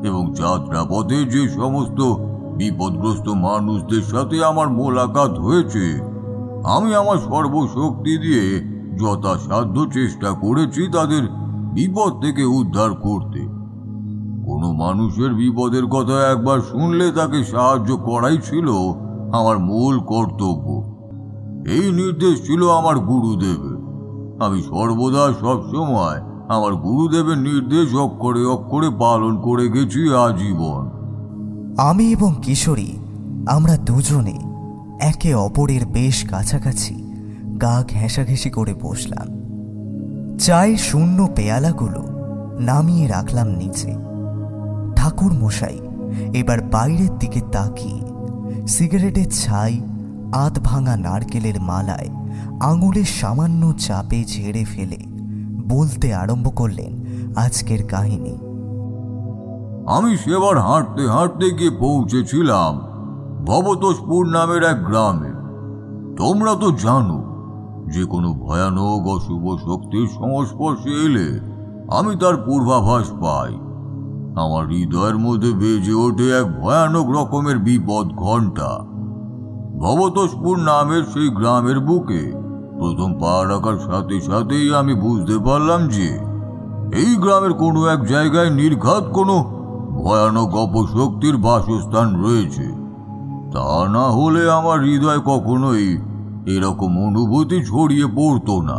এবং যাত্রাপথে যে সমস্ত বিপদগ্রস্ত মানুষদের সাথে আমার মোলাকাত হয়েছে আমি আমার সর্বশক্তি দিয়ে যথাসাধ্য চেষ্টা করেছি তাদের বিপদ থেকে উদ্ধার করতে। কোনো মানুষের বিপদের কথা একবার শুনলে তাকে সাহায্য করাই ছিল আমার মূল কর্তব্য। এই নির্দেশ ছিল আমার গুরুদেবের। আমি সর্বদা সবসময় আমার গুরুদেবের নির্দেশ অক্ষরে অক্ষরে পালন করে গেছি আজীবন। আমি এবং কিশোরী আমরা দুজনে একে অপরের বেশ কাছাকাছি গা ঘেঁষাঘেঁষি করে বসলাম। চায়ের শূন্য পেয়ালাগুলো নামিয়ে রাখলাম নিচে। ঠাকুর মশাই এবার বাইরের দিকে তাকিয়ে সিগারেটের ছাই আধ ভাঙা নারকেলের মালায় আঙুলের সামান্য চাপে ঝেড়ে ফেলে বলতে আরম্ভ করলেন আজকের কাহিনী। আমি সেবার হাঁটতে হাঁটতে গিয়ে পৌঁছেছিলাম ভবতোষপুর নামের এক গ্রামে। তোমরা তো জানো যে কোনো ভয়ানক অশুভ শক্তির সংস্পর্শে এলে আমি তার পূর্বাভাস পাই। আমার হৃদয়ের মধ্যে বেজে ওঠে এক ভয়ানক রকমের বিপদ ঘণ্টা। ভবতোষপুর নামের সেই গ্রামের বুকে প্রথম পা রাখার সাথে সাথেই আমি বুঝতে পারলাম যে এই গ্রামের কোনো এক জায়গায় নির্ঘাত কোনো ভয়ানক অপশক্তির বাসস্থান রয়েছে। তা না হলে আমার হৃদয় কখনোই এরকম অনুভূতি ছড়িয়ে পড়তো না।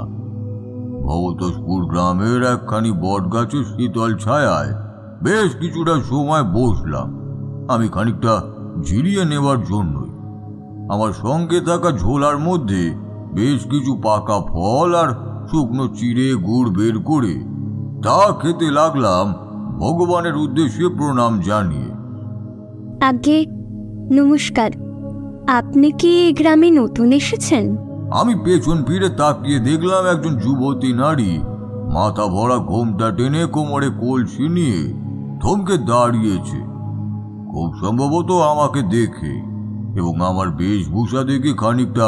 ভবতোষপুর গ্রামের একখানি বটগাছের শীতল ছায়ায় বেশ কিছুটা সময় বসলাম আমি খানিকটা জিরিয়ে নেবার জন্যই। আমার সঙ্গে থাকা ঝোলার মধ্যে বেশ কিছু পাকা ফল আর শুকনো চিড়ে গুড় বের করে তা খেতে লাগলাম ভগবানের উদ্দেশ্যে প্রণাম জানিয়ে। আগে নমস্কার, আপনি কি এই গ্রামে নতুন এসেছেন? আমি পেছন ফিরে তাকিয়ে দেখলাম একজন যুবতী নারী মাথা ভরা ঘোমটা টেনে কোমরে কলসি নিয়ে থমকে দাঁড়িয়েছে। খুব সম্ভবত আমাকে দেখে এবং আমার বেশভূষা দেখে খানিকটা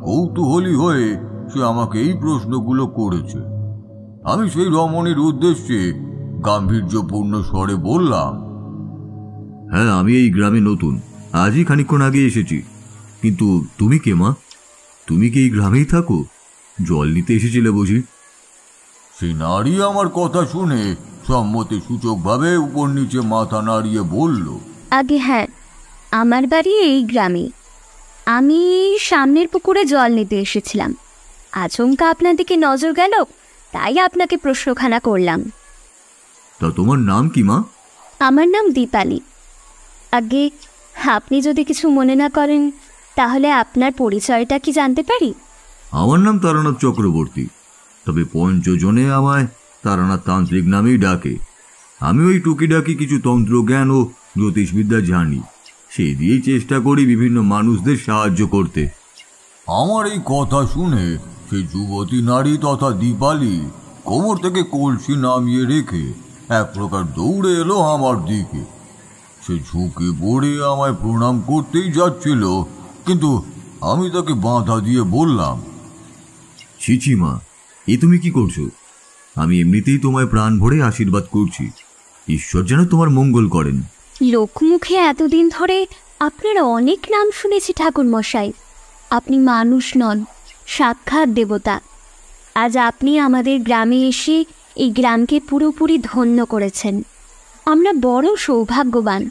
কৌতূহলী হয়ে সে আমাকে এই প্রশ্নগুলো করেছে। আমি সেই রমণীর উদ্দেশ্যে গাম্ভীর্যপূর্ণ স্বরে বললাম, হ্যাঁ, আমি এই গ্রামে নতুন, আজই খানিকক্ষণ আগে এসেছি। কিন্তু তুমি কে মা? তুমি কি এই গ্রামেই থাকো? জল নিতে এসেছিলে বুঝি? সেই নারী আমার কথা শুনে সম্মতি সূচকভাবে উপর নিচে মাথা নাড়িয়ে বলল, আগে হ্যাঁ, আমার বাড়ি এই গ্রামে। আমি সামনের পুকুরে জল নিতে এসেছিলাম। আচমকা আপনার দিকে নজর গেল, তাই আপনাকে প্রশ্নখানা করলাম। তা তোমার নাম কি মা? আমার নাম দীপালি। আগে আপনি যদি কিছু মনে না করেন তাহলে আপনার পরিচয়টা কি জানতে পারি? আমার নাম তারানাথ চক্রবর্তী, তবে পঞ্চজনে আমায় তারানাথ তান্ত্রিক নামেই ডাকে। আমি ওই টুকিডাকি কিছু তন্ত্রজ্ঞান ও জ্যোতিষবিদ্যা জানি, সেই দিয়েই চেষ্টা করি বিভিন্ন মানুষদের সাহায্য করতে। আমার এই কথা শুনে সেই যুবতী নারী তথা দীপালি কোমর থেকে কলসি নামিয়ে রেখে এক প্রকার দৌড়ে এলো আমার দিকে। সে ঝুঁকে পড়ে আমায় প্রণাম করতেই যাচ্ছিল, কিন্তু আমি তাকে বাধা দিয়ে বললাম, ছিছি মা, এ তুমি কি করছো? আমি এমনিতেই তোমায় প্রাণ ভরে আশীর্বাদ করছি। ঈশ্বর যেন তোমার মঙ্গল করেন। লোকমুখে এতদিন ধরে আপনার অনেক নাম শুনেছি ঠাকুর মশাই। আপনি মানুষ নন, সাক্ষাৎ দেবতা। আজ আপনি আমাদের গ্রামে এসে এই গ্রামকে পুরোপুরি ধন্য করেছেন। আমরা বড় সৌভাগ্যবান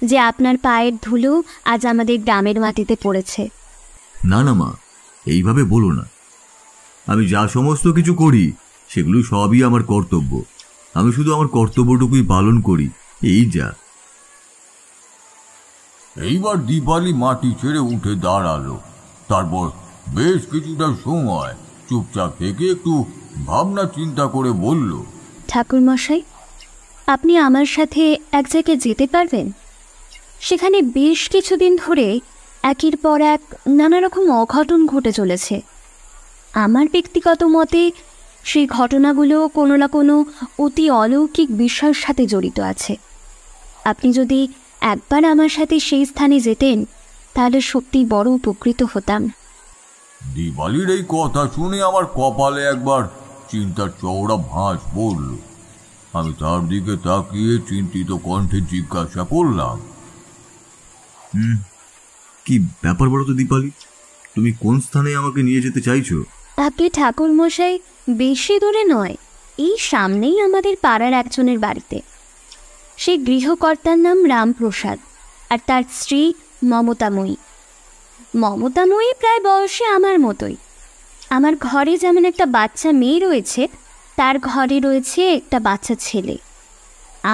যে আপনার পায়ের ধুলো আজ আমাদের গ্রামের মাটিতে পড়েছে। না না মা, এইভাবে বলো না। আমি যা সমস্ত কিছু করি সেগুলো সবই আমার কর্তব্য। আমি শুধু আমার কর্তব্যটুকুই পালন করি, এই যা। এইবার দীপালি মাটি ছেড়ে উঠে দাঁড়ালো। তারপর বেশ কিছুটা সময় চুপচাপ থেকে একটু ভাবনা চিন্তা করে বলল, ঠাকুরমশাই, আপনি আমার সাথে এক জায়গায় যেতে পারবেন? সেখানে বেশ কিছুদিন ধরে একের পর এক নানা রকম অঘটন ঘটে চলেছে। আমার ব্যক্তিগত মতে সেই ঘটনাগুলো কোনো না কোনো অতি অলৌকিক বিষয়ের সাথে জড়িত আছে। আপনি যদি একবার আমার সাথে সেই স্থানে যেতেন তাহলে সত্যি বড় উপকৃত হতাম। দীপালির এই কথা শুনে আমার কপালে একবার চিন্তার চওড়া ভাঁজ পড়ল। আমি তার দিকে তাকিয়ে চিন্তিত কণ্ঠে জিজ্ঞাসা করলাম, কি ব্যাপার বলো তো দীপালি? তুমি কোন স্থানে আমাকে নিয়ে যেতে চাইছো? আপনি ঠাকুরমশাই বেশি দূরে নয়, এই সামনেই আমাদের পাড়ার একজনের বাড়িতে। সেই গৃহকর্তার নাম রামপ্রসাদ আর তার স্ত্রী মমতাময়ী। মমতাময়ী প্রায় বয়সে আমার মতোই। আমার ঘরে যেমন একটা বাচ্চা মেয়ে রয়েছে, তার ঘরে রয়েছে একটা বাচ্চা ছেলে।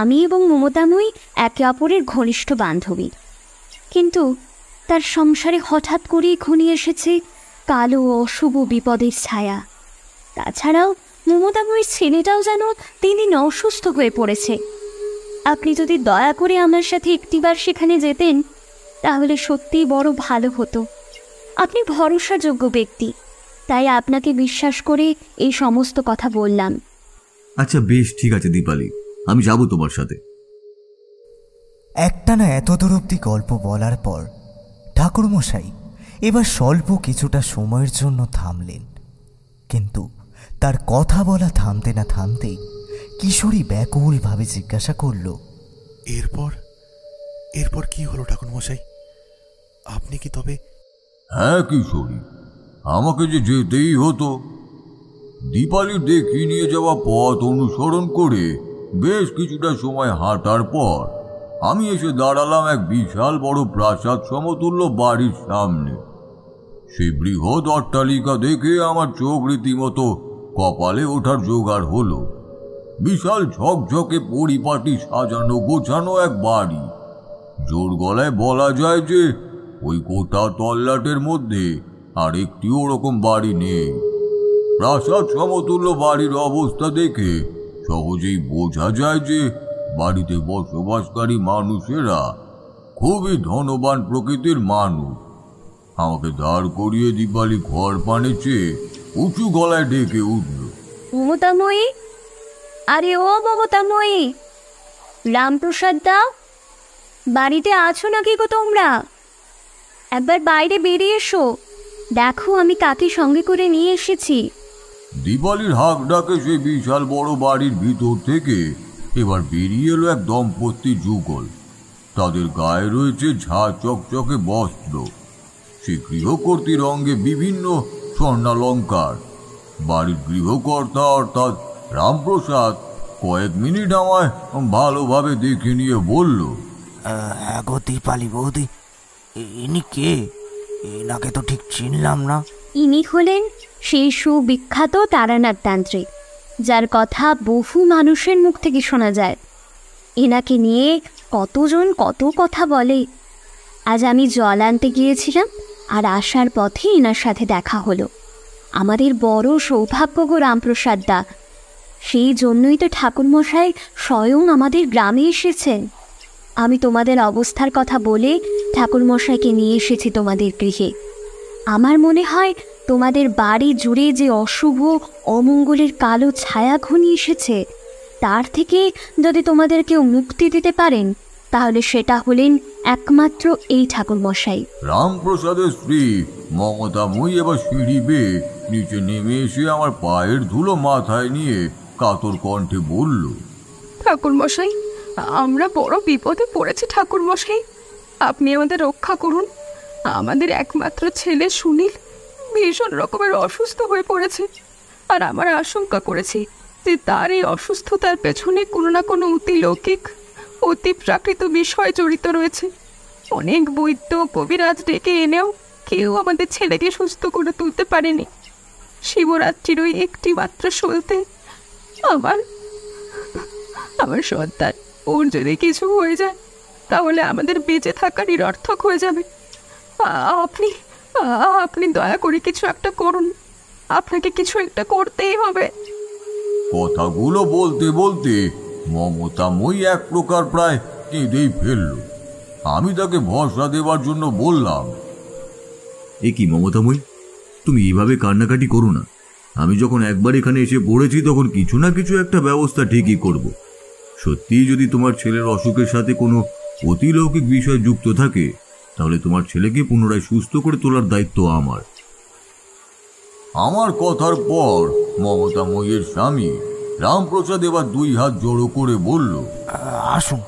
আমি এবং মমতাময়ী একে অপরের ঘনিষ্ঠ বান্ধবী। কিন্তু তার সংসারে হঠাৎ করেই ঘনিয়ে এসেছে কালো অশুভ বিপদের ছায়া। তাছাড়াও মমতাময়ীর ছেলেটাও যেন দিন দিন অসুস্থ হয়ে পড়েছে। আপনি যদি দয়া করে আমার সাথে একটিবার সেখানে যেতেন তাহলে সত্যিই বড় ভালো হতো। আপনি ভরসাযোগ্য ব্যক্তি, তাই আপনাকে বিশ্বাস করে এই সমস্ত কথা বললাম। আচ্ছা বেশ, ঠিক আছে দীপালি, আমি যাব তোমার সাথে। একটানা এত দূর অব্দি গল্প বলার পর ঠাকুরমশাই এবার স্বল্প কিছুটা সময়ের জন্য থামলেন। কিন্তু তার কথা বলা থামতে না থামতেই কিশোরী ব্যাকুলভাবে জিজ্ঞাসা করল, এরপর এরপর কি হলো ঠাকুরমশাই? আপনি কি তবে? হ্যাঁ কিশোরী, আমাকে যে যেতেই হতো। দীপালির দেখি নিয়ে যাওয়া পথ অনুসরণ করে বেশ কিছুটা সময় হাঁটার পর আমি এসে দাঁড়ালাম এক বিশাল বড় প্রাসাদ সমতুল্য বাড়ির সামনে। সেই বৃহৎ অট্টালিকা দেখে আমার চোখ রীতিমতো কপালে ওঠার জোগাড় হলো। বিশাল ঝকঝকে পরিপাটি সাজানো গোছানো এক বাড়ি। জোর গলায় বলা যায় যে ওই গোটা তল্লাটের মধ্যে আর একটিও ওরকম বাড়ি নেই। প্রাসাদ সমতুল্য বাড়ির অবস্থা দেখে সহজেই বোঝা যায় যে বাড়িতে বসবাসকারী মানুষেরা খুবই ধনবান প্রকৃতির মানুষ। আমাকে দাঁড় করিয়ে দীপালি ঘর পানে চেয়ে উঁচু গলায় ডেকে উঠল, মমতাময়ী, আরে ও মমতাময়ী, রামপ্রসাদ দা, বাড়িতে আছো নাকি গো তোমরা? একবার বাইরে বেরিয়ে এসো, দেখো আমি কাকে সঙ্গে করে নিয়ে এসেছি। দীপালির হাঁক ডাকে সেই বিশাল বড় বাড়ির ভিতর থেকে এবার বেরিয়ে এলো এক দম্পতি যুগল। তাদের গায়ে রয়েছে ঝাঁ চকচকে বস্ত্র। সে গৃহকর্ত্রীর অঙ্গে বিভিন্ন স্বর্ণালঙ্কার। বাড়ির গৃহকর্তা অর্থাৎ রামপ্রসাদ কয়েক মিনিট আমায় ভালোভাবে দেখে নিয়ে বলল, হ্যাঁ গো দীপালি বৌদি, ইনি কে? এনাকে তো ঠিক চিনলাম না। ইনি হলেন সেই সুবিখ্যাত তারানাথ তান্ত্রিক, যার কথা বহু মানুষের মুখ থেকে শোনা যায়। এনাকে নিয়ে কতজন কত কথা বলে। আজ আমি জল আনতে গিয়েছিলাম আর আসার পথে এনার সাথে দেখা হলো। আমাদের বড় সৌভাগ্য গো রামপ্রসাদ দা, সেই জন্যই তো ঠাকুরমশাই স্বয়ং আমাদের গ্রামে এসেছেন। আমি তোমাদের অবস্থার কথা বলে ঠাকুরমশাইকে নিয়ে এসেছি তোমাদের গৃহে। আমার মনে হয় তোমাদের বাড়ি জুড়ে যে অশুভ অমঙ্গলের কালো ছায়া ঘনিয়ে এসেছে, তার থেকে যদি তোমাদের কেউ মুক্তি দিতে পারেন তাহলে সেটা হলেন একমাত্র এই ঠাকুরমশাই। রামপ্রসাদের স্ত্রী মমতাময়ী এবার সিঁড়ি বেয়ে নিচে নেমে এসে আমার পায়ের ধুলো মাথায় নিয়ে কাতর কণ্ঠে বলল, ঠাকুরমশাই, আমরা বড় বিপদে পড়েছি ঠাকুরমশাই, আপনি আমাদের রক্ষা করুন। আমাদের একমাত্র ছেলে সুনীল ভীষণ রকমের অসুস্থ হয়ে পড়েছে। আর আমার আশঙ্কা করেছি যে তার এই অসুস্থতার পেছনে কোনো না কোনো অতিলৌকিক অতি প্রাকৃত বিষয় জড়িত রয়েছে। অনেক বৈদ্য কবিরাজ ডেকে এনেও কেউ আমাদের ছেলেকে সুস্থ করে তুলতে পারেনি। শিবরাত্রির ওই একটি মাত্র সলতে আমার সন্তান, ওর যদি কিছু হয়ে যায় তাহলে আমাদের বেঁচে থাকা নিরর্থক হয়ে যাবে। আপনি আপনি দয়া করে কিছু একটা করুন, আপনাকে কিছু একটা করতেই হবে। কথাগুলো বলতে বলতে মমতাময়ী এক প্রকার প্রায় কেঁদেই ফেলল। আমি তাকে ভরসা দেওয়ার জন্য বললাম, এ কি মমতাময়ী, তুমি এইভাবে কান্নাকাটি করো না। আমি যখন একবার এখানে এসে পড়েছি তখন কিছু না কিছু একটা ব্যবস্থা ঠিকই করব। সত্যিই যদি তোমার ছেলের অসুখের সাথে কোনো অতিলৌকিক বিষয় যুক্ত থাকে তাহলে তোমার ছেলেকে পুনরায় সুস্থ করে তোলার দায়িত্ব আমার। আমার কথার পর মমতাময়ীর স্বামী রামপ্রসাদ এবার 2 হাত জড়ো করে বলল, আসুন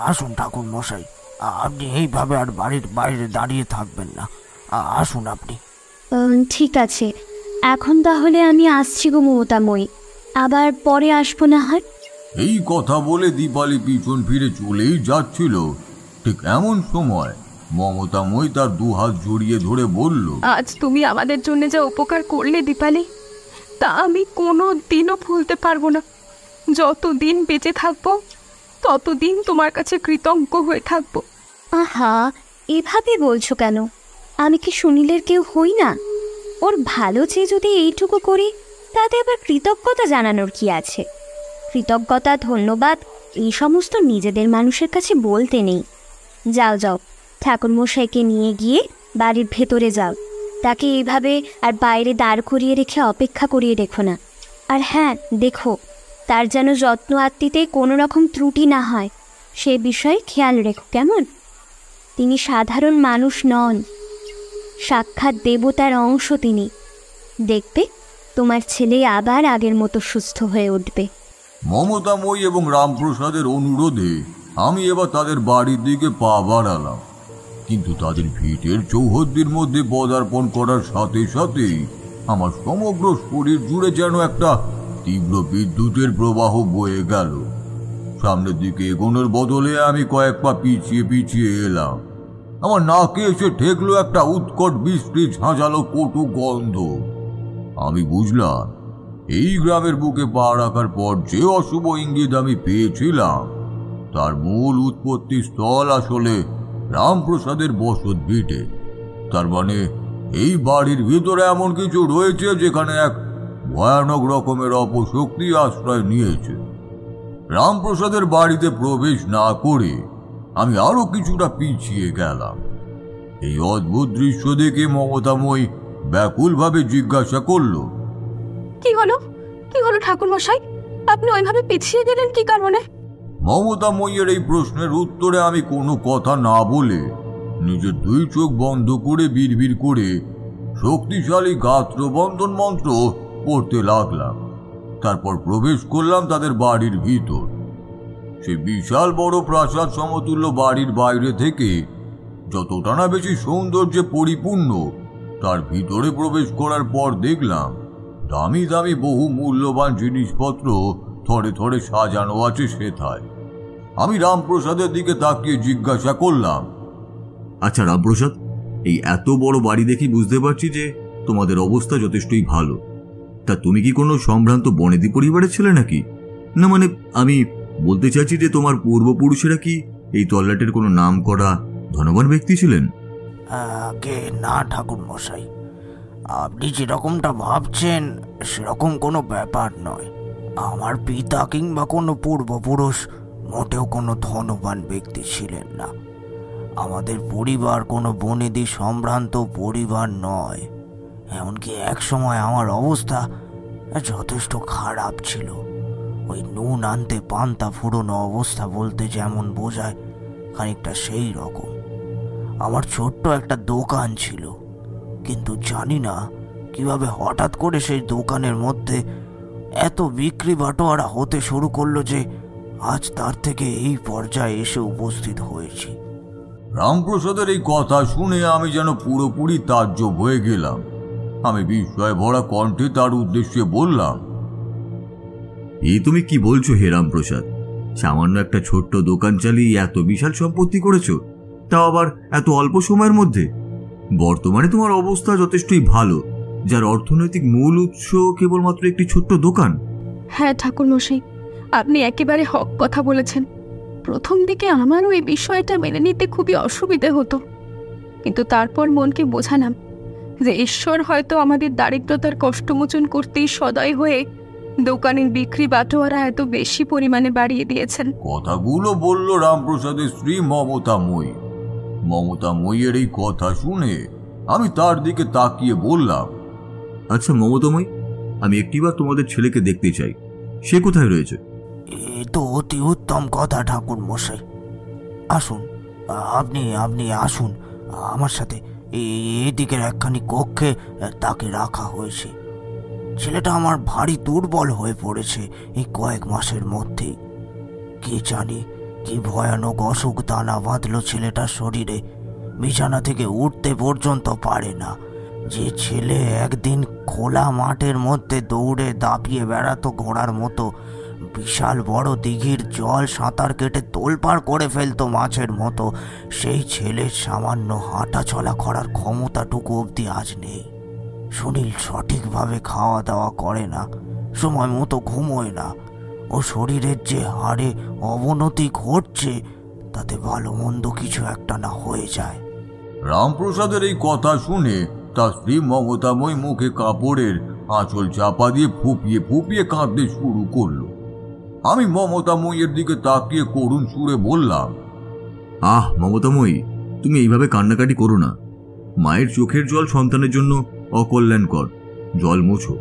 আসুন ঠাকুর মশাই, আপনি এইভাবে আর বাড়ির বাইরে দাঁড়িয়ে থাকবেন না। আসুন আপনি। ঠিক আছে, এখন তাহলে আমি আসছি গো মমতাময়ী, আবার পরে আসবো না হয়। এই কথা বলে দীপালি পিছন ফিরে চলেই যাচ্ছিল। ঠিক এমন সময় মমতাময়ী তার 2 হাত জড়িয়ে ধরে বলল, আজ তুমি আমাদের জন্য যা উপকার করলে দীপালি, তা আমি কোনো দিনও ভুলতে পারবো না। যতদিন বেঁচে থাকবো ততদিন তোমার কাছে কৃতজ্ঞ হয়ে থাকবো। আহা, এভাবে বলছো কেন? আমি কি সুনীলের কেউ হই না? ওর ভালো চেয়ে যদি এইটুকু করি তাতে আবার কৃতজ্ঞতা জানানোর কি আছে? কৃতজ্ঞতা, ধন্যবাদ এই সমস্ত নিজেদের মানুষের কাছে বলতে নেই। যাও যাও, ঠাকুরমশাইকে নিয়ে গিয়ে বাড়ির ভেতরে যাও। তাকে এইভাবে আর বাইরে দাঁড় করিয়ে রেখে অপেক্ষা করিয়ে রেখো না। আর হ্যাঁ, দেখো তার যেন যত্ন আত্মীতে কোনো রকম ত্রুটি না হয়, সে বিষয়ে খেয়াল রেখো, কেমন? তিনি সাধারণ মানুষ নন, সাক্ষাৎ দেবতার অংশ তিনি। দেখবে তোমার ছেলে আবার আগের মতো সুস্থ হয়ে উঠবে। মমতাময়ী এবং রামপ্রসাদের অনুরোধে আমি এবার তাদের বাড়ির দিকে পা বাড়ালাম। কিন্তু তাদের ভিটের চৌহদ্দির মধ্যে পদার্পণ করার সাথে সাথেই আমার সমগ্র শরীর জুড়ে যেন একটা তীব্র বিদ্যুতের প্রবাহ বয়ে গেল। সামনের দিকে এগোনোর বদলে আমি কয়েক পা পিছিয়ে পিছিয়ে এলাম। আমার নাকে এসে ঠেকলো একটা উৎকট বিশ্রী ঝাঁঝালো কটু গন্ধ। আমি বুঝলাম এই গ্রামের বুকে পা রাখার পর যে অশুভ ইঙ্গিত আমি পেয়েছিলাম তার মূল উৎপত্তি স্থল আসলে রামপ্রসাদের বসত ভিটে। তার মানে এই বাড়ির ভিতরে এমন কিছু রয়েছে যেখানে এক ভয়ানক রকমের অপশক্তি আশ্রয় নিয়েছে। রামপ্রসাদের বাড়িতে প্রবেশ না করে আমি আরো কিছুটা পিছিয়ে গেলাম। এই অদ্ভুত দৃশ্য দেখে মমতাময়ী ব্যাকুলভাবে জিজ্ঞাসা করল, কি হলো ঠাকুরমশাই, আপনি ওইভাবে পিছিয়ে গেলেন কি কারণে? মমতাময়ীর এই প্রশ্নের উত্তরে আমি কোনো কথা না বলে নিজের 2 চোখ বন্ধ করে বিড়বিড় করে শক্তিশালী গাত্রবন্ধন মন্ত্র পড়তে লাগলাম। তারপর প্রবেশ করলাম তাদের বাড়ির ভিতর। সে বিশাল বড় প্রাসাদ সমতুল্য বাড়ির বাইরে থেকে যতটা না বেশি সৌন্দর্যে পরিপূর্ণ, তার ভিতরে প্রবেশ করার পর দেখলাম দামি দামি বহু মূল্যবান জিনিসপত্র থরে থরে সাজানো আছে সেথায়। আমি রামপ্রসাদের দিকে তাকিয়ে জিজ্ঞাসা করলাম, আচ্ছা রামপ্রসাদ, এই এত বড় বাড়ি দেখি বুঝতে পারছি যে তোমাদের অবস্থা যথেষ্টই ভালো। তা তুমি কি কোনো সম্ভ্রান্ত বনেদি পরিবারের ছেলে নাকি? না মানে আমি বলতে চাইছি যে তোমার পূর্বপুরুষেরা কি এই তল্লাটের কোনো নাম করা ধনবান ব্যক্তি ছিলেন? আগে না ঠাকুর মশাই, আপনি যেরকমটা ভাবছেন সেরকম কোনো ব্যাপার নয়। আমার পিতা কিংবা কোনো পূর্বপুরুষ মোটেও কোনো ধনবান ব্যক্তি ছিলেন না। আমাদের পরিবার কোনো বনেদি সম্ভ্রান্ত পরিবার নয়। এমনকি এক সময় আমার অবস্থা যথেষ্ট খারাপ ছিল। ওই নুন আনতে পান্তা ফুরোনো অবস্থা বলতে যেমন বোঝায় খানিকটা সেই রকম। আমার ছোট্ট একটা দোকান ছিল, কিন্তু জানি না কিভাবে হঠাৎ করে সেই দোকানের মধ্যে এত বিক্রি বাটোয়ারা হতে শুরু করলো যে আজ তার থেকে এই পর্যায়ে এসে উপস্থিত হয়েছি। রামপ্রসাদের এই কথা শুনে আমি যেন পুরোপুরি তাজ্জব হয়ে গেলাম। আমি বিস্ময় ভরা কণ্ঠে তার উদ্দেশ্যে বললাম, এই তুমি কি বলছো হে রামপ্রসাদ? সামান্য একটা ছোট্ট দোকান চালিয়ে এত বিশাল সম্পত্তি করেছো, তাও আবার এত অল্প সময়ের মধ্যে। বর্তমানে তোমার অবস্থা যথেষ্টই ভালো, যার অর্থনৈতিক মূল উৎস কেবলমাত্র একটি ছোট্ট দোকান। হ্যাঁ ঠাকুর মশাই, আপনি একেবারে হক কথা বলেছেন। প্রথম দিকে আমারও এই বিষয়টা মেনে নিতে খুবই অসুবিধে হতো, কিন্তু তারপর মনকে বোঝালাম যে ঈশ্বর হয়তো আমাদের দারিদ্রতার কষ্টমোচন করতেই সদয় হয়ে দোকানের বিক্রি বাটোয়ারা এত বেশি পরিমাণে বাড়িয়ে দিয়েছেন। কথাগুলো বলল রামপ্রসাদের স্ত্রী মমতাময়ী। মমতাময়ীর এই কথা শুনে আমি তার দিকে তাকিয়ে বললাম, আচ্ছা মমতাময়ী, আমি একটিবার তোমাদের ছেলেকে দেখতে চাই। সে কোথায় রয়েছে? এ তো অতি উত্তম কথা ঠাকুর মশাই। আসুন, আপনি আসুন আমার সাথে। এদিকের একখানি কক্ষে তাকে রাখা হয়েছে। ছেলেটা আমার ভারী দুর্বল হয়ে পড়েছে এই কয়েক মাসের মধ্যেই। কি জানি কি ভয়ানক অসুখ দানা বাঁধলো ছেলেটার শরীরে, বিছানা থেকে উঠতে পর্যন্ত পারে না। যে ছেলে একদিন খোলা মাঠের মধ্যে দৌড়ে দাপিয়ে বেড়াতো ঘোড়ার মতো, বিশাল বড় দিঘির জল সাঁতার কেটে তোলপাড় করে ফেলতো মাছের মতো, সেই ছেলের সামান্য হাঁটা চলা করার ক্ষমতাটুকু অবধি আজ নেই। সুনীল সঠিকভাবে খাওয়া দাওয়া করে না, সময় মতো ঘুমোয় না। ও শরীরের যে হারে অবনতি ঘটছে, তাতে ভালো মন্দ কিছু একটা না হয়ে যায়। রামপ্রসাদের এই কথা শুনে তার স্ত্রী মমতাময়ী মুখে কাপড়ের আঁচল চাপা দিয়ে ফুপিয়ে ফুপিয়ে কাঁদতে শুরু করলো। আমি মমতাময়ীর দিকে তাকিয়ে করুণ সুরে বললাম, আহ মমতাময়ী, তুমি এইভাবে কান্নাকাটি করো না। মায়ের চোখের জল সন্তানের জন্য অকল্যাণকর। জল মোছো।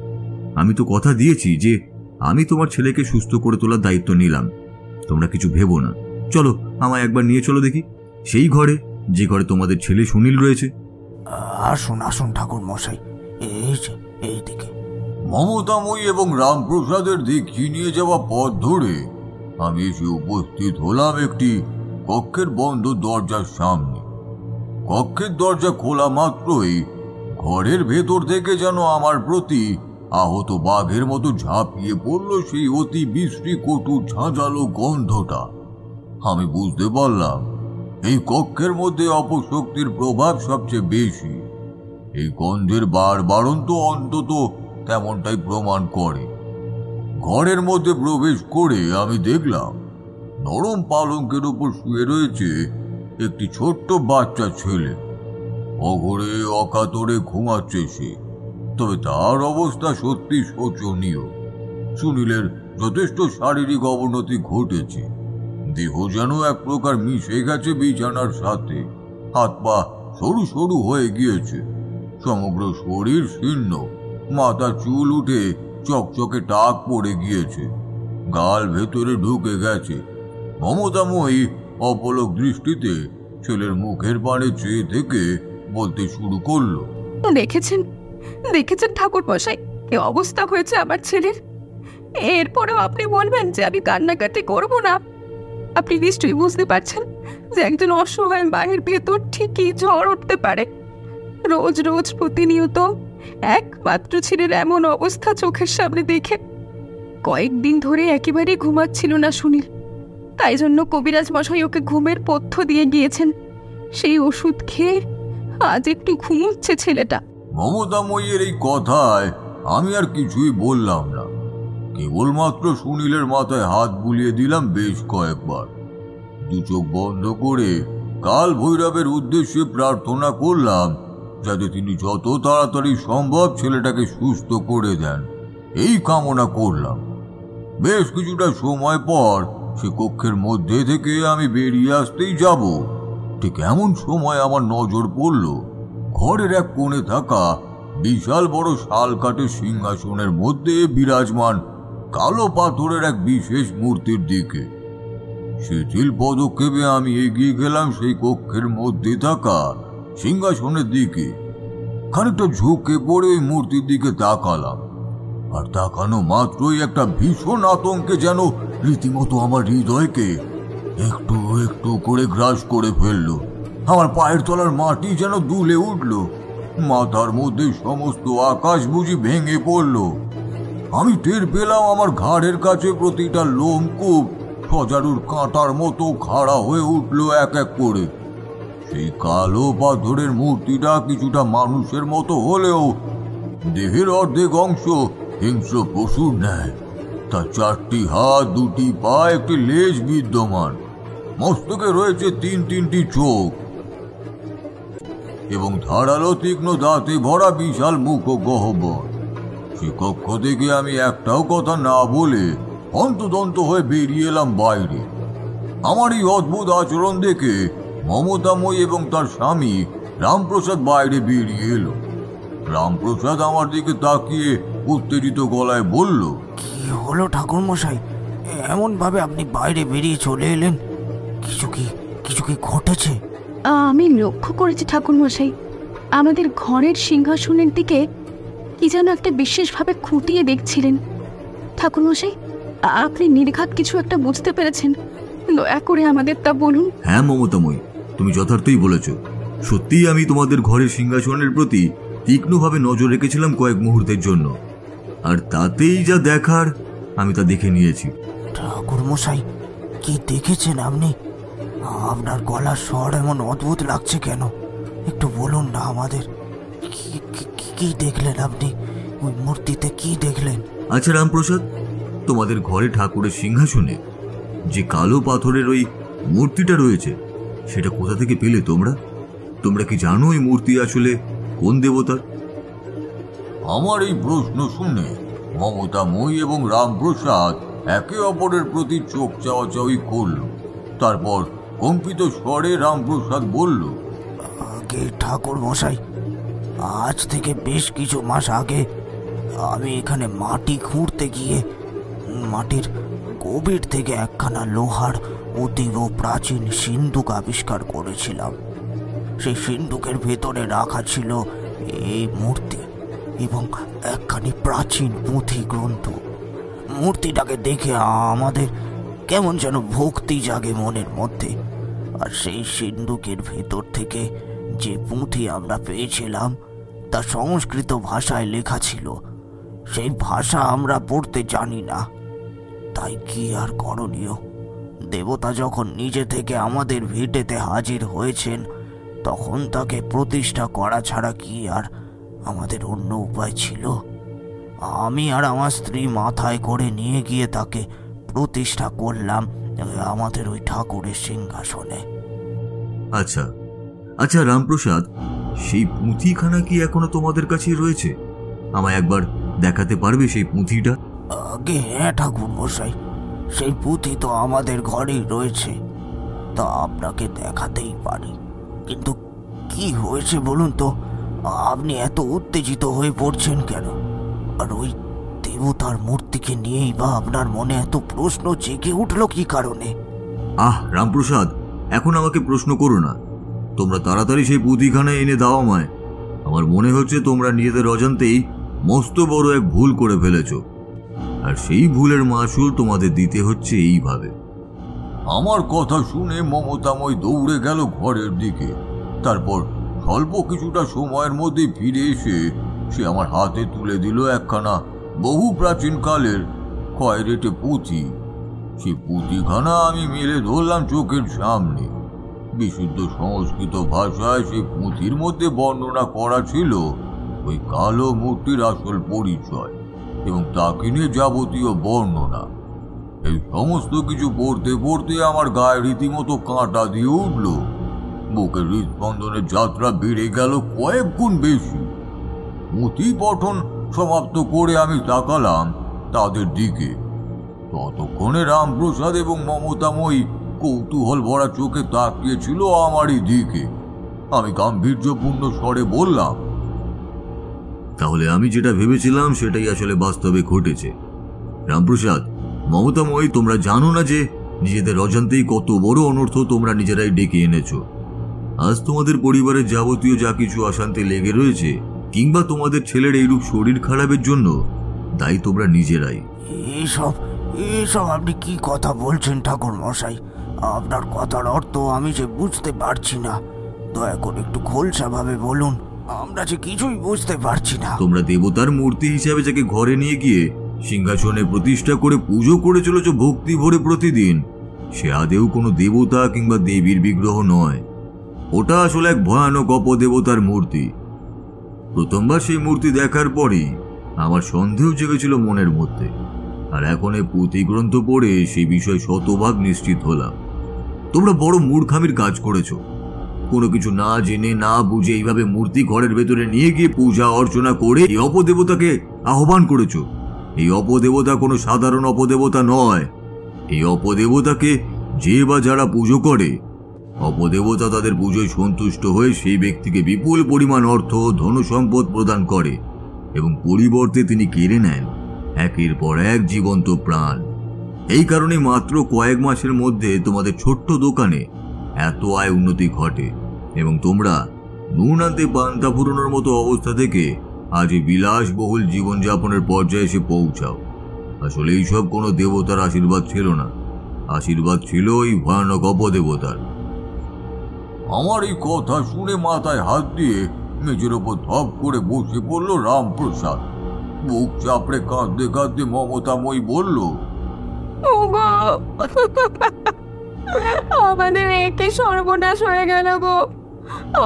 আমি তো কথা দিয়েছি যে আমি তোমার ছেলেকে সুস্থ করে তোলার দায়িত্ব নিলাম। তোমরা কিছু ভেবো না। চলো, আমায় একবার নিয়ে চলো দেখি সেই ঘরে, যে ঘরে তোমাদের ছেলে সুনীল রয়েছে। আসুন আসুন ঠাকুর মশাই, এইদিকে। মমতাময়ী এবং রামপ্রসাদের দেখিয়ে নিয়ে যাওয়া পথ ধরে আমি এসে উপস্থিত হলাম একটি কক্ষের বন্ধ দরজার সামনে। কক্ষের দরজা খোলা মাত্রই ঘরের ভেতর থেকে যেন আমার প্রতি আহত বাঘের মতো ঝাঁপিয়ে পড়ল সেই অতি বিশ্রী কটু ঝাঁঝালো গন্ধটা। আমি বুঝতে পারলাম এই কক্ষের মধ্যে অপশক্তির প্রভাব সবচেয়ে বেশি। এই গন্ধের বাড়ন্ত অন্তত তেমনটাই প্রমাণ করে। ঘরের মধ্যে প্রবেশ করে আমি দেখলাম নরম পালঙ্কের উপর শুয়ে রয়েছে একটি ছোট্ট বাচ্চা ছেলে। অঘরে অকাতরে ঘুমাচ্ছে সে, তবে তার অবস্থা সত্যি শোচনীয়। সুনীলের যথেষ্ট শারীরিক অবনতি ঘটেছে। দেহ যেন এক প্রকার মিশে গেছে বিছানার সাথে। হাত পা সরু সরু হয়ে গিয়েছে, সমগ্র শরীর শীর্ণ, মাথা চুল উঠে চকচকে টাক পড়ে গিয়েছে, গাল ভেতরে ঢুকে গেছে। মমতাময়ী অপলক দৃষ্টিতে ছেলের মুখের পানে চেয়ে থেকে বলতে শুরু করলো, দেখেছেন ঠাকুর মশাই, কি অবস্থা হয়েছে আমার ছেলের। এরপরেও আপনি বলবেন যে আমি কান্নাকাটি করব না? আপনি নিশ্চয়ই বুঝতে পারছেন যে একজন অসহায় মায়ের ভেতর ঠিকই ঝড় উঠতে পারে। রোজ রোজ প্রতিনিয়ত একমাত্র ছেলের এমন অবস্থা চোখের সামনে দেখে কয়েকদিন ধরে একেবারে ঘুমাচ্ছিল না সুনীল। তাই জন্য কবিরাজ মশাই ওকে ঘুমের পথ্য দিয়ে গিয়েছেন। সেই ওষুধ খেয়ে আজ একটু ঘুমোচ্ছে ছেলেটা। মমতাময়ীর এই কথায় আমি আর কিছুই বললাম না, কেবলমাত্র সুনীলের মাথায় হাত বুলিয়ে দিলাম বেশ কয়েকবার। দু চোখ বন্ধ করে কাল ভৈরবের উদ্দেশ্যে প্রার্থনা করলাম যাতে তিনি যত তাড়াতাড়ি সম্ভব ছেলেটাকে সুস্থ করে দেন, এই কামনা করলাম। বেশ কিছুটা সময় পর সে কক্ষের মধ্যে থেকে আমি বেরিয়ে আসতেই যাব, ঠিক এমন সময় আমার নজর পড়ল ঘরের এক কোণে থাকা বিশাল বড় শাল কাঠের সিংহাসনের মধ্যে বিরাজমান কালো পাথরের এক বিশেষ মূর্তির দিকে। শিথিল পদক্ষেপে আমি এগিয়ে গেলাম সেই কক্ষের মধ্যে থাকা সিংহাসনের দিকে। খানিকটা ঝুঁকে পড়ে ওই মূর্তির দিকে তাকালাম, আর তাকানো মাত্রই একটা ভীষণ আতঙ্কে যেন রীতিমতো আমার হৃদয়কে একটু একটু করে গ্রাস করে ফেললো। আমার পায়ের তলার মাটি যেন দুলে উঠল। মাথার মধ্যে সমস্ত আকাশ বুঝি ভেঙে পড়ল। আমি টের পেলাম আমার ঘাড়ের কাছে প্রতিটা লোমকূপ সজারুর কাঁটার মতো খাড়া হয়ে উঠল এক এক করে। সেই কালো পাথরের মূর্তিটা কিছুটা মানুষের মতো হলেও দেহের অর্ধেক অংশ হিংস্র পশুর ন্যায়। তার 4টি হাত, 2টি পা, একটি লেজ বিদ্যমান। মস্তকে রয়েছে 3টি চোখ এবং ধারালো তীক্ষ্ণ দাঁতে ভরা বিশাল মুখ ও গহ্বর। সে কক্ষ থেকে আমি একটাও কথা না বলে হন্তদন্ত হয়ে বেরিয়ে এলাম বাইরে। আমার এই অদ্ভুত আচরণ দেখে মমতাময়ী এবং তার স্বামী রামপ্রসাদ বাইরে বেরিয়ে এলো। রামপ্রসাদ আমার দিকে তাকিয়ে উত্তেজিত গলায় বলল, কি হলো ঠাকুর মশাই, এমন ভাবে আপনি বাইরে বেরিয়ে চলে এলেন? কিছু কি ঘটেছে? আমি লক্ষ্য করেছি ঠাকুরমশাই, আমাদের ঘরের সিংহাসনের দিকে কি যেন একটা বিশেষভাবে খুঁটিয়ে দেখছিলেন। ঠাকুরমশাই, আপনি নির্ঘাত কিছু একটা বুঝতে পেরেছেন? দয়া করে আমাদের তা বলুন। হ্যাঁ মমতাময়ী, তুমি যথার্থই বলেছ। সত্যিই আমি তোমাদের ঘরের সিংহাসনের প্রতি তীক্ষ্ণভাবে নজর রেখেছিলাম কয়েক মুহূর্তের জন্য, আর তাতেই যা দেখার আমি তা দেখে নিয়েছি। ঠাকুর মশাই, কি দেখেছেন আপনি? আপনার গলার স্বর এমন অদ্ভুত লাগছে কেন? একটু বলুন না আমাদের, কি দেখলেন আপনি? ওই মূর্তিতে কি দেখলেন? আচ্ছা রামপ্রসাদ, তোমাদের ঘরে ঠাকুরের সিংহাসনে যে কালো পাথরের ওই মূর্তিটা রয়েছে, সেটা কোথা থেকে পেলে তোমরা? তোমরা কি জানো ওই মূর্তি আসলে কোন দেবতার? আমার এই প্রশ্ন শুনে মমতাময়ী এবং রামপ্রসাদ একে অপরের প্রতি চোখ চাওয়াচাওয়ি করল। তারপর কম্পিত স্বরে রামপ্রসাদ বলল, আগে ঠাকুর মশাই, আজ থেকে বেশ কিছু মাস আগে আমি এখানে মাটি খুঁড়তে গিয়ে মাটির গভীর থেকে একখানা লোহার অতীব প্রাচীন সিন্ধুক আবিষ্কার করেছিলাম। সেই সিন্ধুকের ভেতরে রাখা ছিল এই মূর্তি এবং একখানি প্রাচীন পুঁথি গ্রন্থ। মূর্তিটাকে দেখে আমাদের কেমন যেন ভক্তি জাগে মনের মধ্যে। আর সেই সিন্ধুকের ভেতর থেকে যে পুঁথি আমরা পেয়েছিলাম তা সংস্কৃত ভাষায় লেখা ছিল। সেই ভাষা আমরা পড়তে জানি না, তাই কি আর করণীয়? দেবতা যখন নিজে থেকে আমাদের ভিটেতে হাজির হয়েছেন, তখন তাকে প্রতিষ্ঠা করা ছাড়া কি আর আমাদের অন্য উপায় ছিল? আমি আর আমার স্ত্রী মাথায় করে নিয়ে গিয়ে তাকে প্রতিষ্ঠা করলাম আমাদের ওই ঠাকুরের সিংহাসনে। আচ্ছা আচ্ছা রামপ্রসাদ, সেই পুঁথিখানা কি এখনো তোমাদের কাছে রয়েছে? আমায় একবার দেখাতে পারবে সেই পুঁথিটা? আগে হ্যাঁ ঠাকুর মশাই, সেই পুঁথি তো আমাদের ঘরেই রয়েছে, তা আপনাকে দেখাতেই পারি। কিন্তু কি হয়েছে বলুন তো, আপনি এত উত্তেজিত হয়ে পড়ছেন কেন? আর ওই দেবতার মূর্তিকে নিয়েই বা আপনার মনে এত প্রশ্ন জেগে উঠল কি কারণে? রামপ্রসাদ, এখন আমাকে প্রশ্ন করো না। তোমরা তাড়াতাড়ি সেই পুঁথিখানা এনে দাও আমায়। আমার মনে হচ্ছে তোমরা নিজেদের অজান্তেই মস্ত বড় এক ভুল করে ফেলেছ, আর সেই ভুলের মাসুল তোমাদের দিতে হচ্ছে এইভাবে। আমার কথা শুনে মমতাময় দৌড়ে গেল ঘরের দিকে। তারপর স্বল্প কিছুটা সময়ের মধ্যে ফিরে এসে সে আমার হাতে তুলে দিল একখানা বহু প্রাচীন কালের খয়েরেটে পুঁথি। সেই পুঁথিখানা আমি মেলে ধরলাম চোখের সামনে। বিশুদ্ধ সংস্কৃত ভাষায় সেই পুঁথির মধ্যে বর্ণনা করা ছিল ওই কালো মূর্তির আসল পরিচয় এবং তাকে নিয়ে যাবতীয় বর্ণনা। এই সমস্ত কিছু পড়তে পড়তে আমার গায়ে রীতিমতো কাঁটা দিয়ে উঠল। বুকের হৃদস্পন্দনের যাত্রা বেড়ে গেল কয়েক গুণ বেশি। পুঁথি পঠন সমাপ্ত করে আমি তাকালাম তাদের দিকে। ততক্ষণে রামপ্রসাদ এবং মমতাময়ী কৌতূহল ভরা চোখে তাকিয়েছিল আমারই দিকে। আমি গাম্ভীর্যপূর্ণ স্বরে বললাম, তাহলে আমি যেটা ভেবেছিলাম সেটাই আসলে বাস্তবে ঘটেছে। রামপ্রসাদ, মমতাময়ী, তোমরা জানো না যে নিজেদের অজান্তেই কত বড় অনর্থ তোমরা নিজেরাই ডেকে এনেছো। আজ তোমাদের পরিবারের যাবতীয় যা কিছু অশান্তি লেগে রয়েছে, কিংবা তোমাদের ছেলের এইরূপ শরীর খারাপের জন্য দায়ী তোমরা নিজেরাই। এসব আপনি কি কথা বলছেন ঠাকুর মশাই? আপনার কথার অর্থ আমি যে বুঝতে পারছি না। দয়া করে একটু খোলসা ভাবে বলুন। আমরা যে কিছুই বুঝতে পারছি না। তোমরা দেবতার মূর্তি হিসাবে যাকে ঘরে নিয়ে গিয়ে সিংহাসনে প্রতিষ্ঠা করে পুজো করে চলেছ ভক্তি ভরে প্রতিদিন, সে আদেও কোনো দেবতা কিংবা দেবীর বিগ্রহ নয়। ওটা আসলে এক ভয়ানক অপদেবতার মূর্তি। প্রথমবার সেই মূর্তি দেখার পরই আমার সন্দেহ জেগেছিল মনের মধ্যে, আর এখন এই পুঁথি গ্রন্থ পড়ে সেই বিষয় শতভাগ নিশ্চিত হলাম। তোমরা বড় মূর্খামির কাজ করেছ। কোনো কিছু না জেনে না বুঝে এইভাবে মূর্তি ঘরের ভেতরে নিয়ে গিয়ে পূজা অর্চনা করে এই অপদেবতাকে আহ্বান করেছ। এই অপদেবতা কোনো সাধারণ অপদেবতা নয়। এই অপদেবতাকে যে বা যারা পুজো করে, অপদেবতা তাদের পুজোয় সন্তুষ্ট হয়ে সেই ব্যক্তিকে বিপুল পরিমাণ অর্থ ধনসম্পদ প্রদান করে এবং পরিবর্তে তিনি কেড়ে নেন একের পর এক জীবন্ত প্রাণ। এই কারণে মাত্র কয়েক মাসের মধ্যে তোমাদের ছোট্ট দোকানে এত আয় উন্নতি ঘটে এবং তোমরা নুন আনতে পান্তা ফুরানোর মতো অবস্থা থেকে আজ বিলাসবহুল জীবনযাপনের পর্যায়ে এসে পৌঁছাও। আসলে এইসব কোনো দেবতার আশীর্বাদ ছিল না, আশীর্বাদ ছিল এই ভয়ানক অপদেবতার। আমার এই কথা শুনে মাথায় হাত দিয়ে মেঝের ওপর ধপ করে বসে পড়ল রামপ্রসাদ। বুক চাপড়ে কাঁদতে কাঁদতে মমতাময়ী বলল, ওগো, আমাদের একে সর্বনাশ হয়ে গেল গো।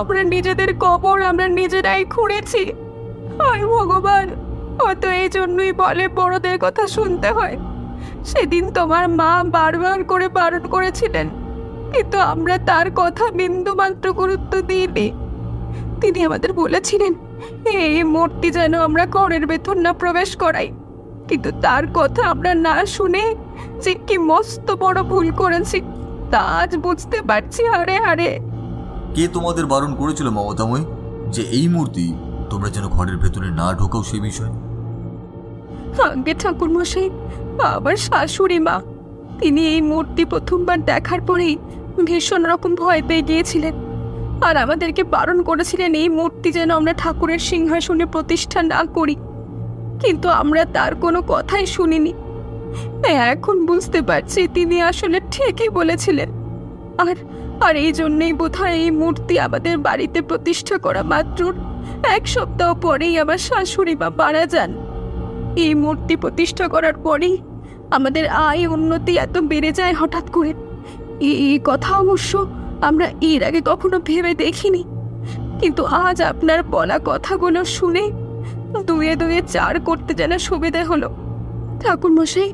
আমরা নিজেদের কবর আমরা নিজেরাই খুঁড়েছি। হায় ভগবান, হয়তো এই জন্যই বলে বড়দের কথা শুনতে হয়। সেদিন তোমার মা বারবার করে বারণ করেছিলেন, কিন্তু আমরা তার কথা বিন্দু মাত্র গুরুত্ব দিইনি। তিনি আমাদের বলেছিলেন এই মূর্তি যেন আমরা ঘরের ভেতর না প্রবেশ করাই, কিন্তু তার কথা আমরা না শুনে যে কি মস্ত বড় ভুল করেছি তা আজ বুঝতে পারছি। হারে হারে, কে তোমাদের বারণ করেছিল মমতাময়ী যে এই মূর্তি তোমরা যেন ঘরের ভেতরে না ঢোকাও সে বিষয়? আগে ঠাকুর মশাই, আবার শাশুড়ি মা। তিনি এই মূর্তি প্রথমবার দেখার পরেই ভীষণ রকম ভয় পেয়ে গিয়েছিলেন আর আমাদেরকে বারণ করেছিলেন এই মূর্তি যেন আমরা ঠাকুরের সিংহাসনে প্রতিষ্ঠা না করি, কিন্তু আমরা তার কোনো কথাই শুনিনি। এখন বুঝতে পারছি তিনি আসলে ঠিকই বলেছিলেন। আর আর এই জন্যই বোধহয় এই মূর্তি আমাদের বাড়িতে প্রতিষ্ঠা করা মাত্র 1 সপ্তাহ পরেই আমার শাশুড়ি মা মারা যান। এই মূর্তি প্রতিষ্ঠা করার পরেই আমাদের আয় উন্নতি এত বেড়ে যায় হঠাৎ করে। এই কথা অবশ্য আমরা এর আগে কখনো ভেবে দেখিনি, কিন্তু আজ আপনার বলা কথাগুলো শুনে 2 2 4 করতে যেন সুবিধা হলো। ঠাকুরমশাই,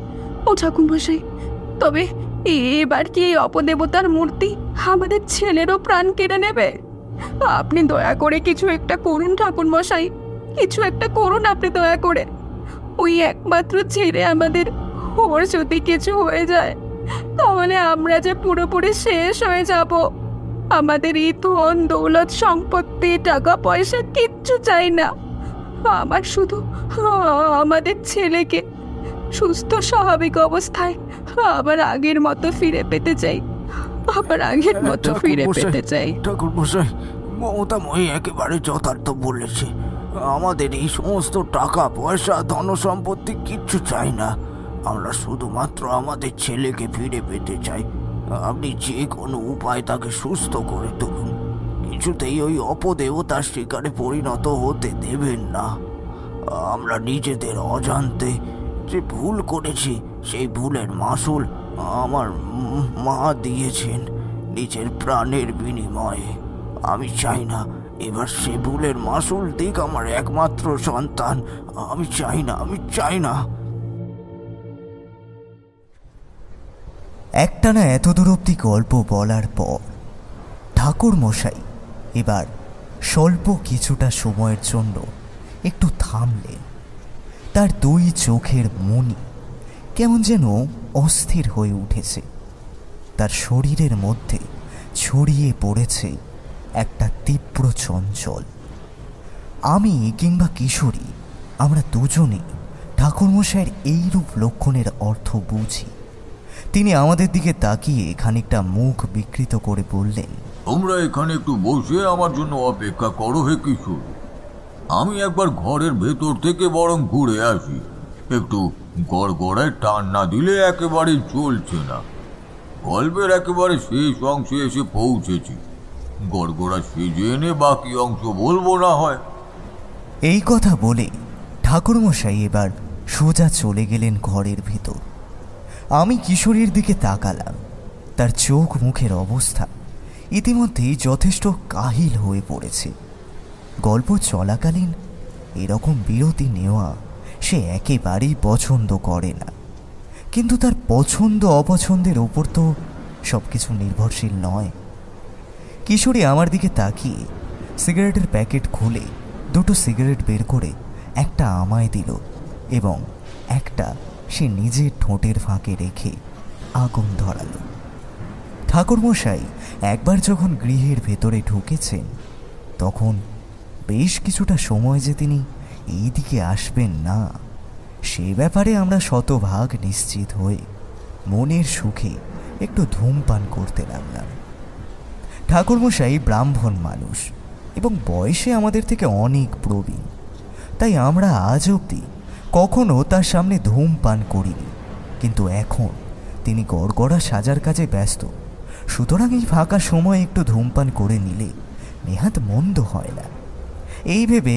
ও ঠাকুরমশাই, তবে এবার কি এই অপদেবতার মূর্তি আমাদের ছেলেরও প্রাণ কেড়ে নেবে? আপনি দয়া করে কিছু একটা করুন ঠাকুরমশাই, কিছু একটা করুন আপনি দয়া করে। ওই একমাত্র ছেলে আমাদের, ওর যদি কিছু হয়ে যায় তাহলে আমরা যে পুরোপুরি শেষ হয়ে যাব। আমাদের এই ধন দৌলত সম্পত্তি টাকা পয়সা কিচ্ছু চাই না। আমার শুধু আমাদের ছেলেকে সুস্থ স্বাভাবিক অবস্থায় আবার আগের মতো ফিরে পেতে চাই, আবার আগের মতো ফিরে পেতে চাই। ঠাকুর মশাই, মমতাময়ী একেবারে যথার্থ বলেছে। আমাদের এই সমস্ত টাকা পয়সা ধন সম্পত্তি কিচ্ছু চাই না। আমরা শুধুমাত্র আমাদের ছেলেকে ফিরে পেতে চাই। আপনি যে কোনো উপায় তাকে সুস্থ করে তুলুন। কিছুতেই ওই অপদেবতার শিকারে পরিণত হতে দেবেন না। আমরা নিজেদের অজান্তে যে ভুল করেছি সেই ভুলের মাসুল আমার মা দিয়েছেন নিজের প্রাণের বিনিময়ে। আমি চাই না এবার সে ভুলের মাসুল দিক আমার একমাত্র সন্তান। আমি চাই না। একটানা এত দূর অব্দি গল্প বলার পর ঠাকুর মশাই এবার স্বল্প কিছুটা সময়ের জন্য একটু থামলেন। তার 2 চোখের মনি কেমন যেন অস্থির হয়ে উঠেছে। তার শরীরের মধ্যে ছড়িয়ে পড়েছে একটা তীব্র চঞ্চল। আমি কিংবা কিশোরী, আমরা দুজনেই ঠাকুরমশাইয়ের এইরূপ লক্ষণের অর্থ বুঝি। তিনি আমাদের দিকে তাকিয়ে খানিকটা মুখ বিকৃত করে বললেন, তোমরা এখানে একটু বসে আমার জন্য অপেক্ষা করো হে কিশোর। আমি একবার ঘরের ভেতর থেকে বরং ঘুরে আসি। একটু গড়গড়ায় টান না দিলে একেবারে চলছে না। গল্পের একেবারে শেষ অংশে এসে পৌঁছেছি। গড়গড়া সেজে এনে বাকি অংশ বলবো না হয়। এই কথা বলে ঠাকুরমশাই এবার সোজা চলে গেলেন ঘরের ভিতর। আমি কিশোরীর দিকে তাকালাম। তার চোখ মুখের অবস্থা ইতিমধ্যেই যথেষ্ট কাহিল হয়ে পড়েছে। গল্প চলাকালীন এরকম বিরতি নেওয়া সে একেবারেই পছন্দ করে না, কিন্তু তার পছন্দ অপছন্দের ওপর তো সব কিছু নির্ভরশীল নয়। কিশোরী আমার দিকে তাকিয়ে সিগারেটের প্যাকেট খুলে দুটো সিগারেট বের করে একটা আমায় দিল এবং একটা সে নিজের ঠোঁটের ফাঁকে রেখে আগুন ধরালো। ঠাকুরমশাই একবার যখন গৃহের ভেতরে ঢুকেছেন তখন বেশ কিছুটা সময় যে তিনি এই দিকে আসবেন না সে ব্যাপারে আমরা শতভাগ নিশ্চিত হয়ে মনের সুখে একটু ধূমপান করতে লাগলাম। ঠাকুরমশাই ব্রাহ্মণ মানুষ এবং বয়সে আমাদের থেকে অনেক প্রবীণ, তাই আমরা আজ অবধি কখনো তার সামনে ধূমপান করিনি। কিন্তু এখন তিনি গড়গড়া সাজার কাজে ব্যস্ত, সুতরাং এই ফাঁকা সময় একটু ধূমপান করে নিলে নেহাত মন্দ হয় না। এই ভেবে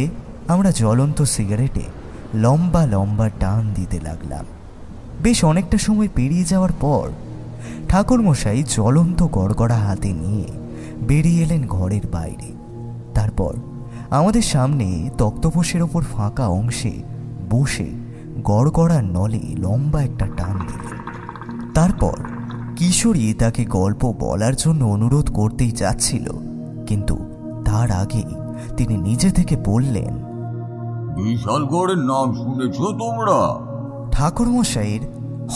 আমরা জ্বলন্ত সিগারেটে লম্বা লম্বা টান দিতে লাগলাম। বেশ অনেকটা সময় পেরিয়ে যাওয়ার পর ঠাকুরমশাই জ্বলন্ত গড়গড়া হাতে নিয়ে বেরিয়ে এলেন ঘরের বাইরে। তারপর আমাদের সামনে তক্তপোষের ওপর ফাঁকা অংশে বসে গড়গড়ার নলে লম্বা একটা টান দিলেন। তারপর কিশোরী তাকে গল্প বলার জন্য অনুরোধ করতেই যাচ্ছিল, কিন্তু তার আগেই তিনি নিজে থেকে বললেন, বিশালগড়ের নাম শুনেছ তোমরা? ঠাকুরমশাইয়ের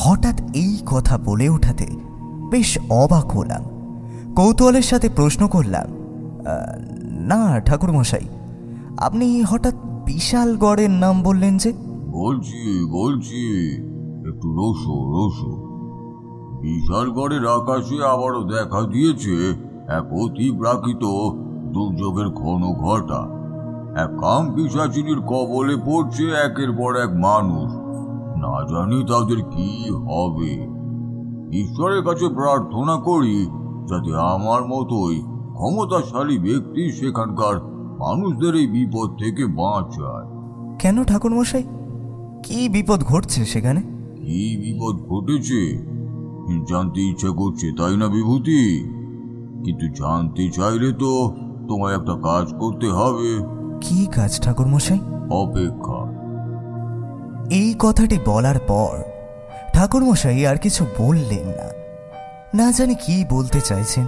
হঠাৎ এই কথা বলে ওঠাতে বেশ অবাক হলাম। কৌতূহলের সাথে প্রশ্ন করলাম, না ঠাকুরমশাই, আপনি হঠাৎ বিশালগড়ের নাম বললেন যে? বলছি একটু রসো। বিশালগড়ের আকাশে আবারও দেখা দিয়েছে এক অতি প্রাকৃত দুর্যোগের ঘন ঘটা। এক কাম পিশাচিনীর কবলে পড়ছে একের পর এক মানুষ। না জানি তাদের কি হবে। ঈশ্বরের কাছে প্রার্থনা করি যাতে আমার মতোই ক্ষমতাশালী ব্যক্তি সেখানকার মানুষদের এই বিপদ থেকে বাঁচায়। কেন ঠাকুরমশাই, কি বিপদ ঘটছে সেখানে? কি বিপদ ঘটেছে জানতে ইচ্ছা করছে, তাই না বিভূতি? কিন্তু জানতে চাইলে তো তোমায় একটা কাজ করতে হবে। কি কাজ ঠাকুরমশাই? অপেক্ষা। এই কথাটি বলার পর ঠাকুরমশাই আর কিছু বললেন না। না জানি কি বলতে চাইছেন,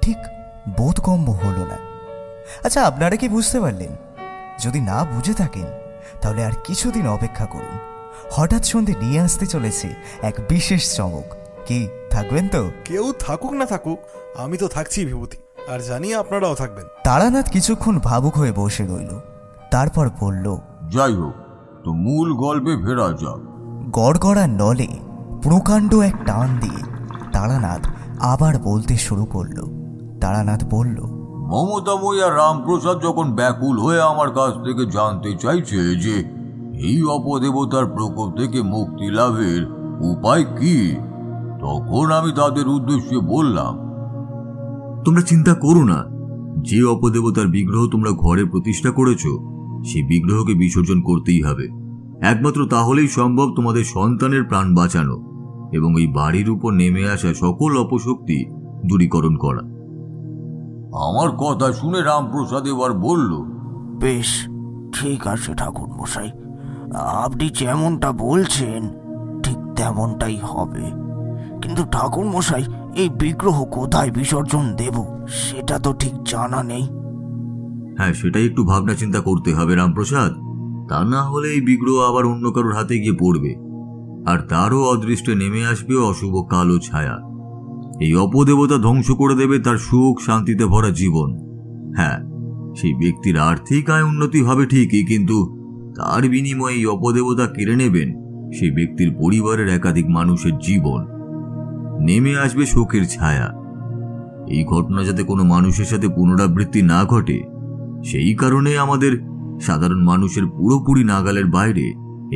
ঠিক বোধগম্য হলো না। আচ্ছা, আপনারা কি বুঝতে পারলেন? যদি না বুঝে থাকেন তাহলে আর কিছুদিন অপেক্ষা করুন। হঠাৎ সন্ধে নিয়ে আসতে চলেছে এক বিশেষ চমক। কি থাকবেন তো? কেউ থাকুক না থাকুক, আমি তো থাকছি বিভূতি, আর জানি আপনারাও থাকবেন। তারানাথ কিছুক্ষণ ভাবুক হয়ে বসে রইল, তারপর বলল, যাই হোক, তো মূল গল্পে ফেরা যাক। গড়গড়া নলে প্রকাণ্ড এক টান দিয়ে তারানাথ আবার বলতে শুরু করলো। তারানাথ বলল, মমতাময়ী আর রামপ্রসাদ যখন ব্যাকুল হয়ে আমার কাছ থেকে জানতে চাইছে যে এই অপদেবতার প্রকোপ থেকে মুক্তি লাভের উপায় কি, তখন আমি তাদের উদ্দেশ্যে বললাম, তোমরা চিন্তা করো না। যে অপদেবতার বিগ্রহ তোমরা ঘরে প্রতিষ্ঠা করেছ সেই বিগ্রহকে বিসর্জন করতেই হবে। একমাত্র তাহলেই সম্ভব তোমাদের সন্তানের প্রাণ বাঁচানো এবং এই বাড়ির উপর নেমে আসা সকল অপশক্তি দূরীকরণ করা। আমার কথা শুনে রামপ্রসাদ এবার বলল, বেশ ঠিক আছে ঠাকুর মশাই, আপনি যেমনটা বলছেন ঠিক তেমনটাই হবে। কিন্তু ঠাকুর মশাই, এই বিগ্রহ কোথায় বিসর্জন দেব সেটা তো ঠিক জানা নেই। হ্যাঁ, সেটাই একটু ভাবনা চিন্তা করতে হবে রামপ্রসাদ। তা না হলে এই বিগ্রহ আবার অন্য কারোর হাতে গিয়ে পড়বে, আর তারও অদৃষ্টে নেমে আসবে অশুভ কালো ছায়া। এই অপদেবতা ধ্বংস করে দেবে তার সুখ শান্তিতে ভরা জীবন। হ্যাঁ, সেই ব্যক্তির আর্থিক আয় উন্নতি হবে ঠিকই, কিন্তু তার বিনিময়ে এই অপদেবতা কেড়ে নেবেন সেই ব্যক্তির পরিবারের একাধিক মানুষের জীবন। নেমে আসবে শোকের ছায়া। এই ঘটনা যাতে কোনো মানুষের সাথে পুনরাবৃত্তি না ঘটে সেই কারণে আমাদের সাধারণ মানুষের পুরোপুরি নাগালের বাইরে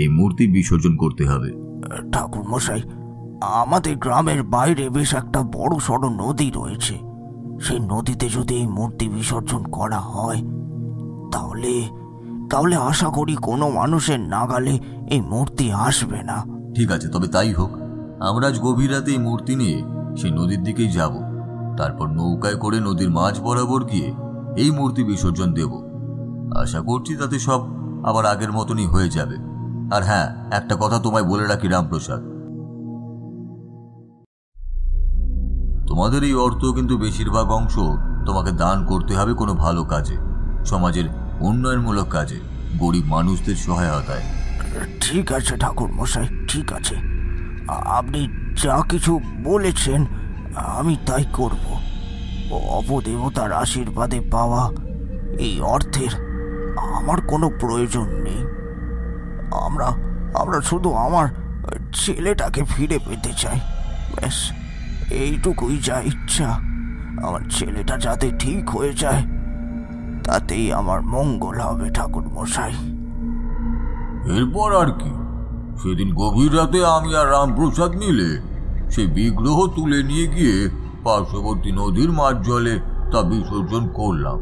এই মূর্তি বিসর্জন করতে হবে। ঠাকুর মশাই, আমাদের গ্রামের বাইরে বেশ একটা বড় সড় নদী রয়েছে। সেই নদীতে যদি এই মূর্তি বিসর্জন করা হয় তাহলে তাহলে আশা করি কোনো মানুষের নাগালে এই মূর্তি আসবে না। ঠিক আছে, তবে তাই হোক। আমরা আজ গভীর রাতে এই মূর্তি নিয়ে সেই নদীর দিকেই যাব, তারপর নৌকায় করে নদীর মাঝ বরাবর গিয়ে এই মূর্তি বিসর্জন দেব। আশা করছি তাতে সব আবার আগের মতনই হয়ে যাবে। আর হ্যাঁ, একটা কথা তোমায় বলে রাখি রামপ্রসাদ, তোমাদের এই অর্থ কিন্তু বেশিরভাগ অংশ তোমাকে দান করতে হবে কোনো ভালো কাজে, সমাজের উন্নয়নমূলক কাজে, গরিব মানুষদের সহায়তায়। ঠিক আছে ঠাকুর মশাই, ঠিক আছে। আপনি যা কিছু বলেছেন আমি তাই করব। অপদেবতার আশীর্বাদে পাওয়া এই অর্থের আমার কোনো প্রয়োজন নেই। আমরা শুধু আমার ছেলেটাকে ফিরে পেতে চাই, ব্যাস এইটুকুই যা ইচ্ছা। আমার ছেলেটা যাতে ঠিক হয়ে যায় তাতেই আমার মঙ্গল হবে ঠাকুর মশাই। এরপর আর কি, সেদিন গভীর রাতে আমি আর রামপ্রসাদ মিলে সেই বিগ্রহ তুলে নিয়ে গিয়ে পার্শ্ববর্তী নদীর মাঝ জলে তা বিসর্জন করলাম।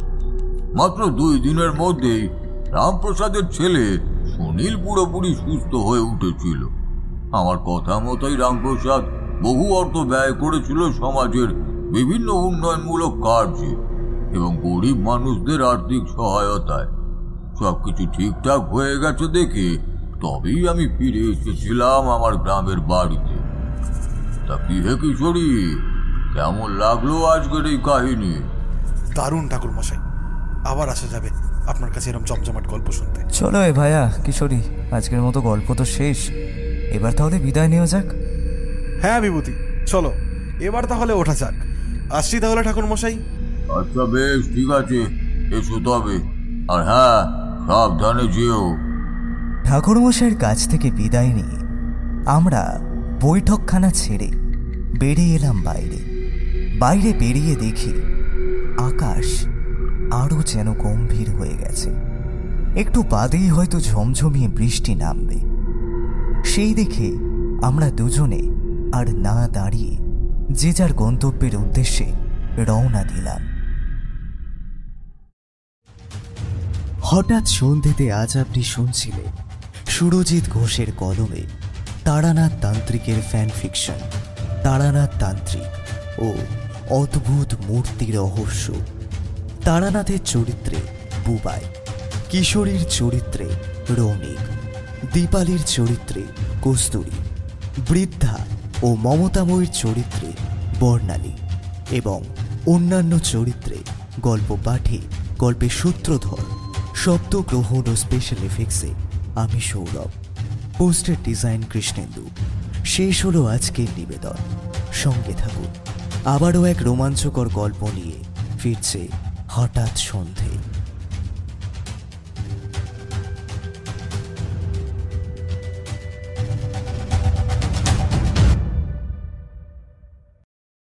মাত্র 2 দিনের মধ্যেই রামপ্রসাদের ছেলে সুনীল পুরোপুরি সুস্থ হয়ে উঠেছিল। আমার কথা মতোই রামপ্রসাদ বহু অর্থ ব্যয় করেছিল সমাজের বিভিন্ন উন্নয়নমূলক কার্যে এবং গরিব মানুষদের আর্থিক সহায়তায়। সবকিছু ঠিকঠাক হয়ে গেছে দেখে তবেই আমি ফিরে এসেছিলাম আমার গ্রামের বাড়িতে। তা কি হে কিশোরী, কেমন লাগলো আজকের এই কাহিনী? দারুণ ঠাকুর মশাই, আবার আসা যাবে আপনার কাছে এরকম জমজমাট গল্প শুনতে। চলো এ ভাইয়া কিশোরী, আজকের মতো গল্প তো শেষ, এবার তাহলে বিদায় নেওয়া যাক। হ্যাঁ বিভূতি, চলো এবার তাহলে ওঠা যাক। আসছি তাহলে ঠাকুর মশাই। আচ্ছা বেশ, ঠিক আছে, এসো তবে। আর হ্যাঁ, সাবধানে যেও। ঠাকুরমশাইয়ের কাছ থেকে বিদায় নিয়ে আমরা বৈঠকখানা ছেড়ে বেরিয়ে এলাম বাইরে বেরিয়ে দেখি আকাশ আরও যেন গম্ভীর হয়ে গেছে। একটু বাদেই হয়তো ঝমঝমিয়ে বৃষ্টি নামবে। সেই দেখে আমরা দুজনে আর না দাঁড়িয়ে যে যার গন্তব্যের উদ্দেশ্যে রওনা দিলাম। হঠাৎ সন্ধ্যেতে আজ আপনি শুনছিলেন সুরজিৎ ঘোষের কলমে তারানাথ তান্ত্রিকের ফ্যান ফিকশন তারানাথ তান্ত্রিক ও অদ্ভুত মূর্তি রহস্য। তারানাথের চরিত্রে বুবাই, কিশোরীর চরিত্রে রৌনিক, দীপালির চরিত্রে কস্তুরী, বৃদ্ধা ও মমতাময়ীর চরিত্রে বর্ণালী এবং অন্যান্য চরিত্রে গল্প পাঠে, গল্পের সূত্রধর, শব্দগ্রহণ ও স্পেশাল এফেক্টসে আমি সৌরভ, পোস্টার ডিজাইন কৃষ্ণেন্দু। শেষ হলো আজকের নিবেদন। সঙ্গে থাকুন, আবারও এক রোমাঞ্চকর গল্প নিয়ে ফিরছে হঠাৎ সন্ধে।